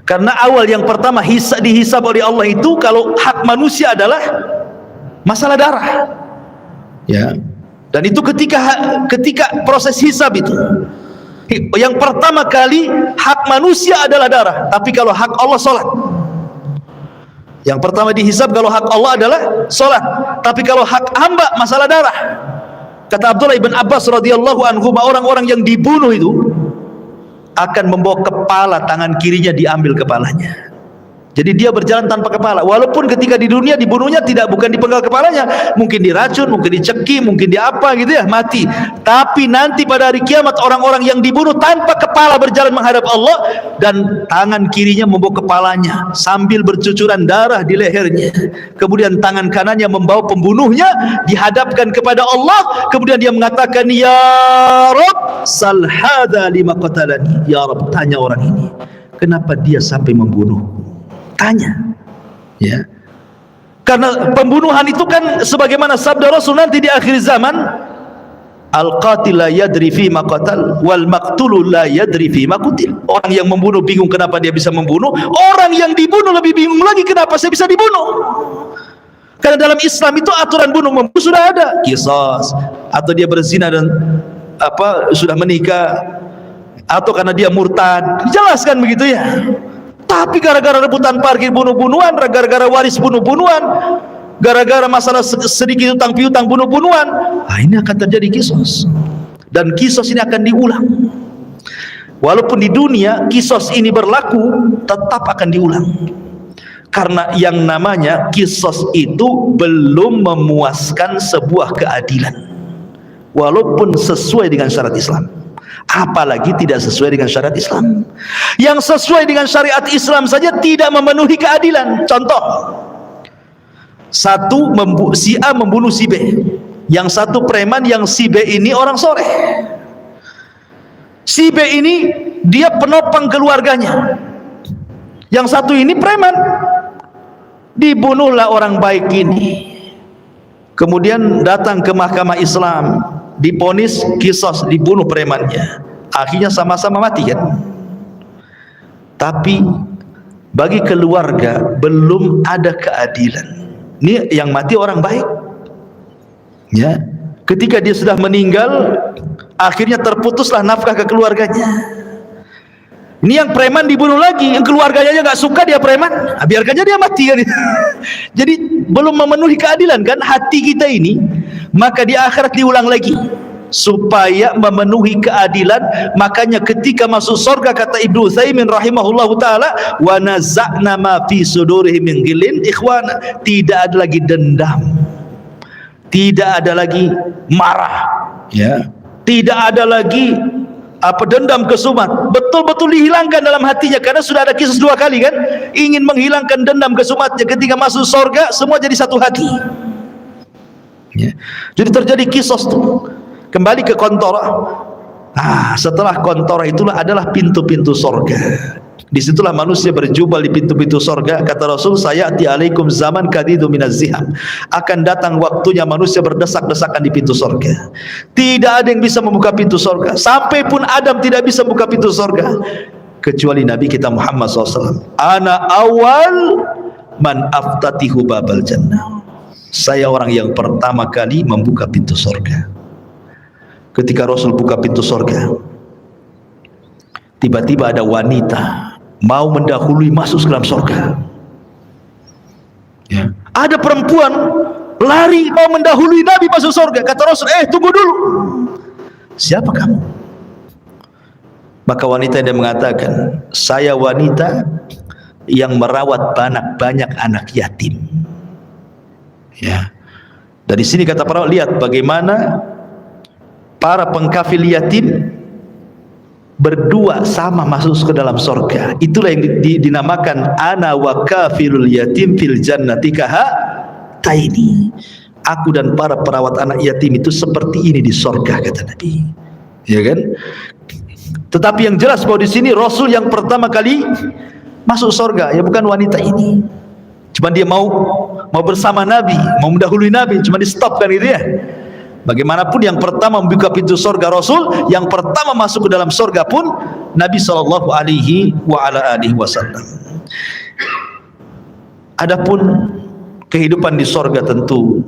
Karena awal yang pertama dihisab oleh Allah itu, kalau hak manusia adalah masalah darah, dan itu ketika proses hisab itu, yang pertama kali hak manusia adalah darah. Tapi kalau hak Allah, salat. Yang pertama dihisab kalau hak Allah adalah salat. Tapi kalau hak hamba, masalah darah. Kata Abdullah ibn Abbas radhiyallahu anhu, orang-orang yang dibunuh itu akan membawa kepala, tangan kirinya diambil kepalanya. Jadi dia berjalan tanpa kepala. Walaupun ketika di dunia dibunuhnya bukan dipenggal kepalanya, mungkin diracun, mungkin dicekik, mungkin diapa gitu ya, mati. Tapi nanti pada hari kiamat orang-orang yang dibunuh tanpa kepala berjalan menghadap Allah, dan tangan kirinya membawa kepalanya sambil bercucuran darah di lehernya. Kemudian tangan kanannya membawa pembunuhnya dihadapkan kepada Allah. Kemudian dia mengatakan, ya Rabb, sal hadza lima qatalani. Ya Rabb, tanya orang ini, kenapa dia sampai membunuhku? Tanya, ya, karena pembunuhan itu kan sebagaimana sabda Rasul nanti di akhir zaman, al-qatil la yadri fi ma qatal wal maqtulu la yadri fi ma qutil. Orang yang membunuh bingung kenapa dia bisa membunuh, orang yang dibunuh lebih bingung lagi kenapa saya bisa dibunuh. Karena Karena dalam Islam itu aturan bunuh membunuh sudah ada, qisas, atau dia berzina dan sudah menikah, atau karena dia murtad, dijelaskan begitu ya. Tapi gara-gara rebutan parkir bunuh-bunuhan, gara-gara waris bunuh-bunuhan, gara-gara masalah sedikit utang piutang bunuh-bunuhan, ini akan terjadi qisas. Dan qisas ini akan diulang. Walaupun di dunia qisas ini berlaku, tetap akan diulang. Karena yang namanya qisas itu belum memuaskan sebuah keadilan, walaupun sesuai dengan syariat Islam. Apalagi tidak sesuai dengan syariat Islam. Yang sesuai dengan syariat Islam saja tidak memenuhi keadilan. Contoh, si A membunuh si B, yang satu preman, yang si B ini orang soleh. Si B ini dia penopang keluarganya, yang satu ini preman. Dibunuhlah orang baik ini, kemudian datang ke mahkamah Islam, diponis qisas, dibunuh premannya, akhirnya sama-sama mati kan. Tapi bagi keluarga belum ada keadilan. Ini yang mati orang baik ya, ketika dia sudah meninggal akhirnya terputuslah nafkah ke keluarganya. Ini yang preman dibunuh lagi, yang keluarganya aja nggak suka dia preman, biarkan aja dia mati kan. Jadi belum memenuhi keadilan kan hati kita ini. Maka di akhirat diulang lagi supaya memenuhi keadilan. Makanya ketika masuk surga, kata Ibnu Utsaimin rahimahullahu taala, wa naza'na ma fi sudurihim min ghillin ikhwana, tidak ada lagi dendam, tidak ada lagi marah ya, tidak ada lagi dendam kesumat, betul-betul dihilangkan dalam hatinya. Karena sudah ada kisah 2 kali kan, ingin menghilangkan dendam kesumatnya. Ketika masuk surga semua jadi satu hati ya. Jadi terjadi kisah tuh. Kembali ke kontora. Setelah kontora itulah adalah pintu-pintu surga. Disitulah manusia berjubel di pintu-pintu surga. Kata Rasul, sayati alaikum zaman kadidu minaz ziham, akan datang waktunya manusia berdesak-desakan di pintu surga. Tidak ada yang bisa membuka pintu surga. Sampai pun Adam tidak bisa membuka pintu surga kecuali Nabi kita Muhammad SAW. Ana awal man aftatihu babal jannah, saya orang yang pertama kali membuka pintu surga. Ketika Rasul buka pintu surga, tiba-tiba ada wanita mau mendahului masuk ke dalam surga ya. Ada perempuan lari mau mendahului Nabi masuk surga. Kata Rasul, tunggu dulu, siapa kamu? Maka wanita dia mengatakan, saya wanita yang merawat banyak anak yatim ya. Dari sini kata para, lihat bagaimana para pengkafil yatim berdua sama masuk ke dalam surga. Itulah yang dinamakan ana wa kafilul yatim fil jannati kahataini. Aku dan para perawat anak yatim itu seperti ini di surga, kata Nabi. Ya kan? Tetapi yang jelas bahwa di sini Rasul yang pertama kali masuk surga ya bukan wanita ini. Cuma dia mau bersama Nabi, mau mendahului Nabi, cuma di stop kan gitu ya. Bagaimanapun yang pertama membuka pintu surga Rasul, yang pertama masuk ke dalam surga pun Nabi sallallahu alaihi wasallam. Adapun kehidupan di surga tentu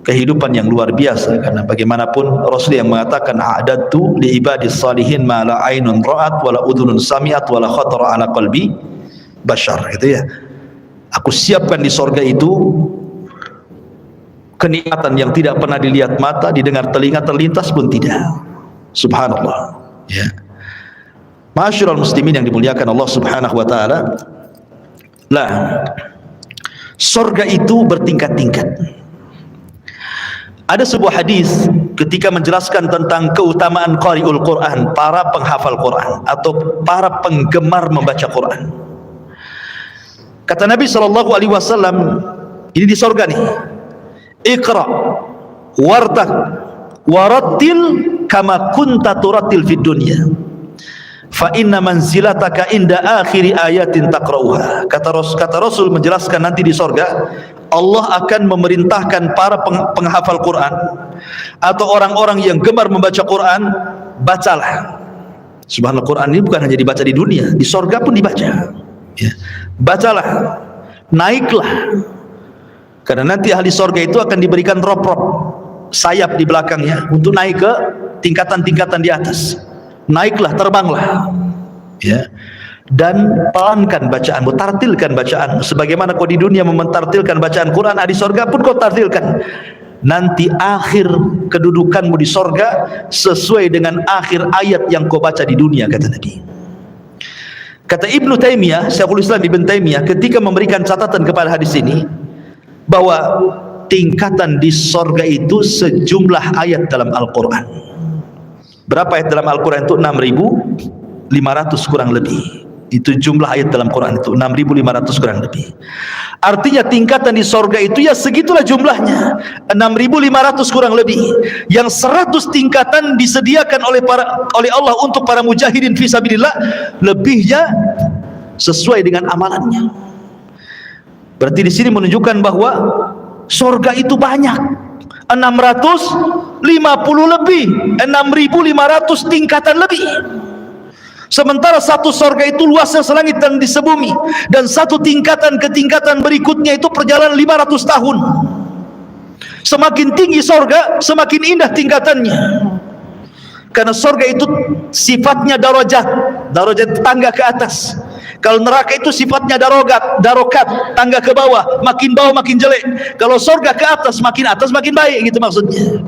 kehidupan yang luar biasa, karena bagaimanapun Rasul yang mengatakan a'dadtu li ibadis salihin ma la ainun ra'at wa la udhunun sami'at wa la khatara ala qalbi bashar, gitu ya. Aku siapkan di surga itu kenikmatan yang tidak pernah dilihat mata, didengar telinga, terlintas pun tidak. Subhanallah ya. Ma'asyiral muslimin yang dimuliakan Allah Subhanahu wa taala. Lah, surga itu bertingkat-tingkat. Ada sebuah hadis ketika menjelaskan tentang keutamaan qari'ul Quran, para penghafal Quran atau para penggemar membaca Quran. Kata Nabi sallallahu alaihi wasallam, ini di surga nih, Iqra wartaq warattil kama kunta turattil fid dunya fa inna manzilataka inda akhiri ayatin taqra'uha. Kata Rasul menjelaskan nanti di surga Allah akan memerintahkan para penghafal Quran atau orang-orang yang gemar membaca Quran, bacalah. Subhanallah, Quran ini bukan hanya dibaca di dunia, di surga pun dibaca ya. Bacalah, naiklah Karena nanti ahli sorga itu akan diberikan rop-rop sayap di belakangnya untuk naik ke tingkatan-tingkatan di atas. Naiklah, terbanglah, ya. Dan pelankan bacaanmu, tartilkan bacaanmu. Sebagaimana kau di dunia mentartilkan bacaan Quran, di sorga pun kau tartilkan. Nanti akhir kedudukanmu di sorga sesuai dengan akhir ayat yang kau baca di dunia, kata Nabi. Kata Ibnu Taimiyah, Syekhul Islam Ibnu Taimiyah, ketika memberikan catatan kepada hadis ini, bahwa tingkatan di sorga itu sejumlah ayat dalam Al-Quran. Berapa ayat dalam Al-Quran itu? 6.500 kurang lebih. Itu jumlah ayat dalam Quran itu 6.500 kurang lebih. Artinya tingkatan di sorga itu ya segitulah jumlahnya, 6.500 kurang lebih. Yang 100 tingkatan disediakan oleh Allah untuk para mujahidin fisabilillah, lebihnya sesuai dengan amalannya. Berarti di sini menunjukkan bahwa sorga itu banyak, 650 lebih, 6.500 tingkatan lebih. Sementara satu sorga itu luasnya selangit dan di sebumi, dan satu tingkatan ke tingkatan berikutnya itu perjalanan 500 tahun. Semakin tinggi sorga, semakin indah tingkatannya. Karena sorga itu sifatnya darajat tangga ke atas. Kalau neraka itu sifatnya darokat, tangga ke bawah makin jelek. Kalau sorga ke atas makin baik, gitu maksudnya.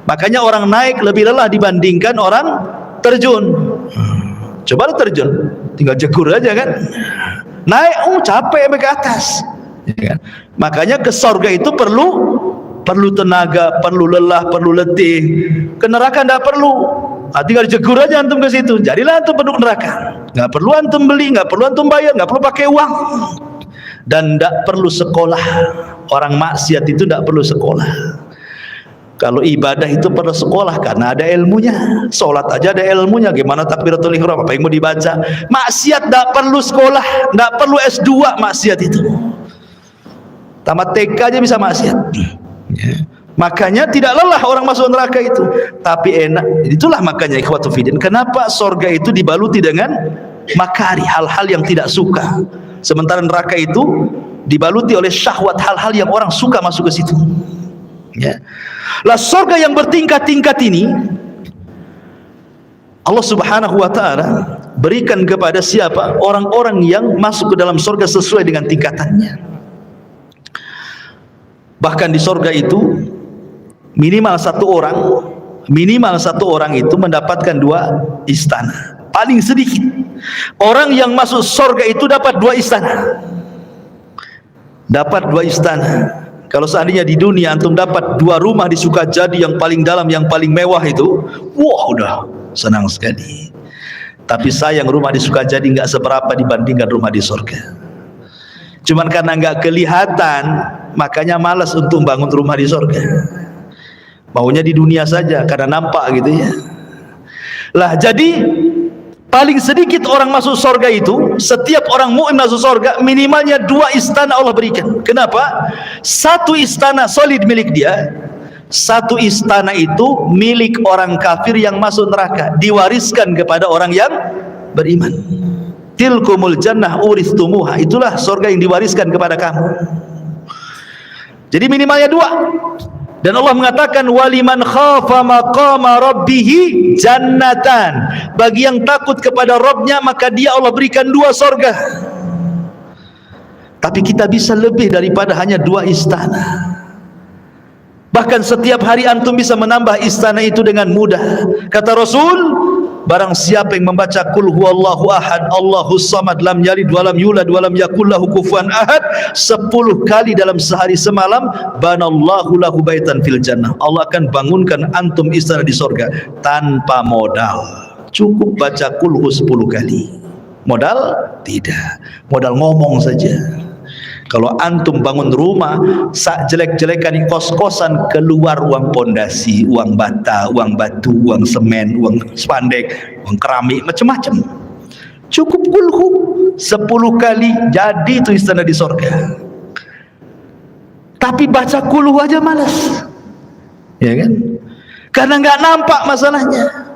Makanya orang naik lebih lelah dibandingkan orang terjun. Coba lu terjun, tinggal jegur aja kan. Naik, capek sampai ke atas, ya kan? Makanya ke sorga itu perlu tenaga, perlu lelah, perlu letih. Ke neraka tidak perlu. Tinggal jegur aja antum ke situ. Jadilah antum penduduk neraka. Nggak perlu antum beli, nggak perlu antum bayar, nggak perlu pakai uang, dan tidak perlu sekolah. Orang maksiat itu tidak perlu sekolah. Kalau ibadah itu perlu sekolah karena ada ilmunya. Sholat aja ada ilmunya. Gimana takbiratul ihram, apa yang mau dibaca. Maksiat tidak perlu sekolah, tidak perlu S2 maksiat itu. Tamat TK aja bisa maksiat, ya. Makanya tidak lelah orang masuk neraka itu, tapi enak. Itulah makanya ikhwatu fiddin, kenapa sorga itu dibaluti dengan makari, hal-hal yang tidak suka. Sementara neraka itu dibaluti oleh syahwat, hal-hal yang orang suka masuk ke situ, ya. Lah sorga yang bertingkat-tingkat ini Allah subhanahu wa ta'ala berikan kepada siapa? Orang-orang yang masuk ke dalam sorga sesuai dengan tingkatannya. Bahkan di sorga itu minimal satu orang itu mendapatkan 2 istana. Paling sedikit orang yang masuk sorga itu dapat 2 istana. Dapat 2 istana. Kalau seandainya di dunia antum dapat 2 rumah di Sukajadi yang paling dalam, yang paling mewah itu, wah udah senang sekali. Tapi sayang rumah di Sukajadi nggak seberapa dibandingkan rumah di surga. Cuman karena nggak kelihatan, makanya malas untuk bangun rumah di surga. Maunya di dunia saja karena nampak gitu ya. Lah jadi paling sedikit orang masuk surga itu, setiap orang mukmin masuk surga minimalnya 2 istana Allah berikan. Kenapa? 1 istana solid milik dia, 1 istana itu milik orang kafir yang masuk neraka, diwariskan kepada orang yang beriman. Tilkumul jannah uristumuha, itulah surga yang diwariskan kepada kamu. Jadi minimalnya 2. Dan Allah mengatakan waliman khafa maqama rabbihi jannatan. Bagi yang takut kepada Rabbnya, maka dia Allah berikan 2 sorga. Tapi kita bisa lebih daripada hanya 2 istana. Bahkan setiap hari antum bisa menambah istana itu dengan mudah. Kata Rasul, barang siapa yang membaca qul huwallahu ahad Allahus samad lam yalid walam yulad walam yakul lahu kufuwan ahad 10 kali dalam sehari semalam, banallahu lahu baitan fil jannah. Allah akan bangunkan antum istana di surga tanpa modal. Cukup baca qul hu 10 kali. Modal? Tidak. Modal ngomong saja. Kalau antum bangun rumah sak jelek-jelekan di kos-kosan, keluar uang pondasi, uang bata, uang batu, uang semen, uang spandek, uang keramik, macam-macam. Cukup kulhu 10 kali jadi itu istana di surga. Tapi baca kulhu aja malas, ya kan? Karena nggak nampak masalahnya.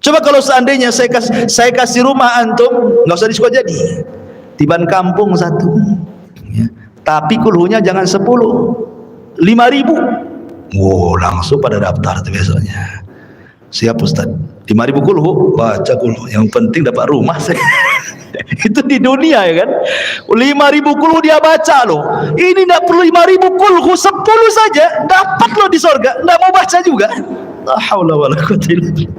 Coba kalau seandainya saya kasih rumah antum, nggak usah di Sukajadi, tiban kampung 1. Ya. Tapi kulhunya jangan 10, 5.000. Oh, langsung pada daftar tuh biasanya. Siap Ustaz, 5.000 kulhu, baca kulhu. Yang penting dapat rumah saya. Itu di dunia ya kan. 5.000 kulhu dia baca loh. Ini tidak perlu 5.000 kulhu, 10 saja dapat loh di sorga. Tidak mau baca juga. La haula wala quwwata illa billah.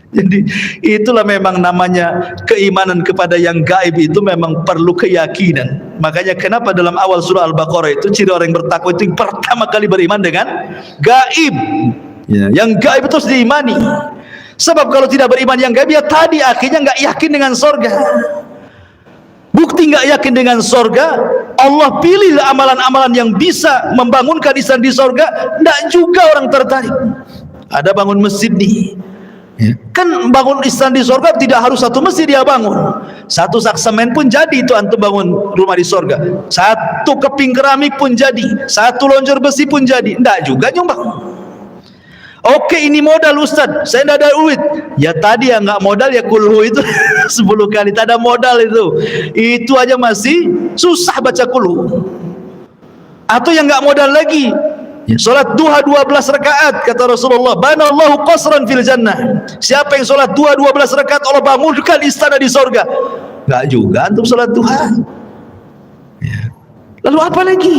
Jadi itulah memang namanya keimanan kepada yang gaib, itu memang perlu keyakinan. Makanya kenapa dalam awal surah Al-Baqarah itu ciri orang yang bertakwa itu pertama kali beriman dengan gaib. Ya, yang gaib itu harus diimani. Sebab kalau tidak beriman yang gaib, ya tadi akhirnya nggak yakin dengan sorga. Bukti nggak yakin dengan sorga, Allah pilih amalan-amalan yang bisa membangunkan insan di sorga, nggak juga orang tertarik. Ada bangun masjid nih, ya. Kan bangun insan di sorga tidak harus satu masjid dia bangun, satu sak semen pun jadi itu antum bangun rumah di sorga, satu keping keramik pun jadi, satu lonjor besi pun jadi, nggak juga nyumbang. Oke, ini modal Ustaz, saya tidak ada duit. Ya tadi yang nggak modal ya kulhu itu 10 kali, tak ada modal itu aja masih susah baca kulhu. Atau yang nggak modal lagi, ya, solat duha 12 rakaat kata Rasulullah, banallahu qasran fil jannah. Siapa yang solat duha 12 rakaat, Allah bangunkan istana di sorga. Nggak juga antum solat duha. Ya. Lalu apa lagi?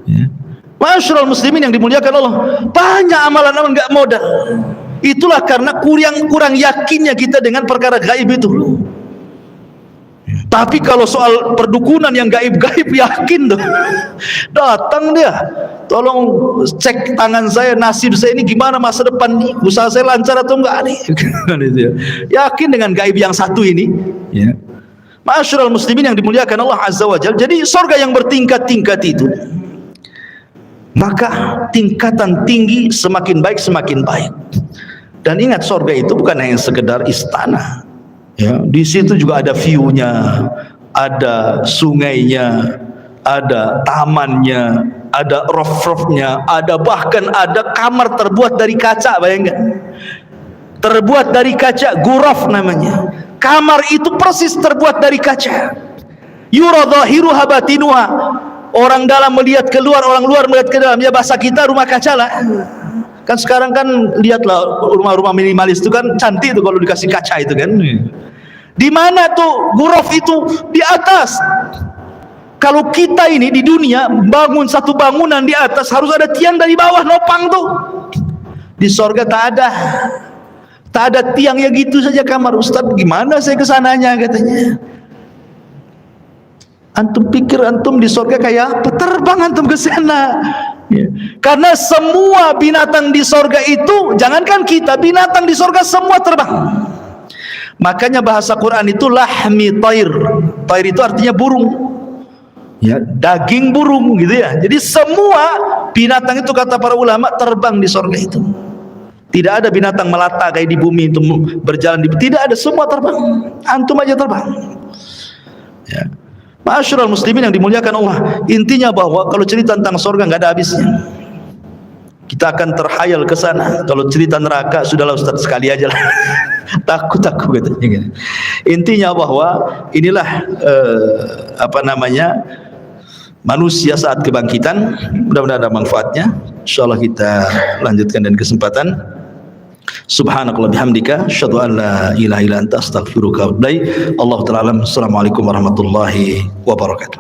Ya. Masyarul muslimin yang dimuliakan Allah, banyak amalan-amalan nggak modal. Itulah karena kurang yakinnya kita dengan perkara gaib itu. Tapi kalau soal perdukunan yang gaib-gaib yakin tuh. Datang dia, tolong cek tangan saya, nasib saya ini gimana masa depan nih, usaha saya lancar atau enggak nih. Yakin dengan gaib yang satu ini, ya. Masyarul muslimin yang dimuliakan Allah Azza wa Jalla. Jadi surga yang bertingkat-tingkat itu, maka tingkatan tinggi semakin baik semakin baik. Dan ingat, surga itu bukan hanya sekedar istana, ya. Di situ juga ada view-nya, ada sungainya, ada tamannya, ada roof-roofnya, ada bahkan ada kamar terbuat dari kaca. Bayangkan, terbuat dari kaca, ghuraf namanya. Kamar itu persis terbuat dari kaca. Yura dhahiruha batinuha. Orang dalam melihat keluar, orang luar melihat ke dalam. Ya bahasa kita rumah kaca lah. Kan sekarang kan lihatlah rumah-rumah minimalis itu kan cantik tuh kalau dikasih kaca itu kan. Di mana tuh ghuraf itu? Di atas. Kalau kita ini di dunia bangun satu bangunan di atas, harus ada tiang dari bawah nopang tuh. Di sorga tak ada. Tak ada tiang, ya gitu saja kamar. Ustaz, gimana saya kesananya katanya? Antum pikir antum di sorga kayak apa? Terbang antum ke sana. Ya. Karena semua binatang di sorga itu, jangankan kita, binatang di sorga semua terbang. Makanya bahasa Quran itu lahmi tair. Tair itu artinya burung. Ya, daging burung gitu ya. Jadi semua binatang itu kata para ulama terbang di sorga itu. Tidak ada binatang melata kayak di bumi itu berjalan tidak ada, semua terbang. Antum aja terbang. Ya. Masyarul muslimin yang dimuliakan Allah, intinya bahwa kalau cerita tentang surga nggak ada habisnya. Kita akan terhayal ke sana. Kalau cerita neraka sudahlah Ustaz, sekali aja lah. takut katanya. Intinya bahwa inilah manusia saat kebangkitan. Mudah-mudahan ada manfaatnya. Insyaallah kita lanjutkan dan kesempatan. Subhanakallah bihamdika asyhadu an la ilaha illa anta astaghfiruka wa atubu ilaik. Allahu ta'ala alam. Assalamualaikum warahmatullahi wabarakatuh.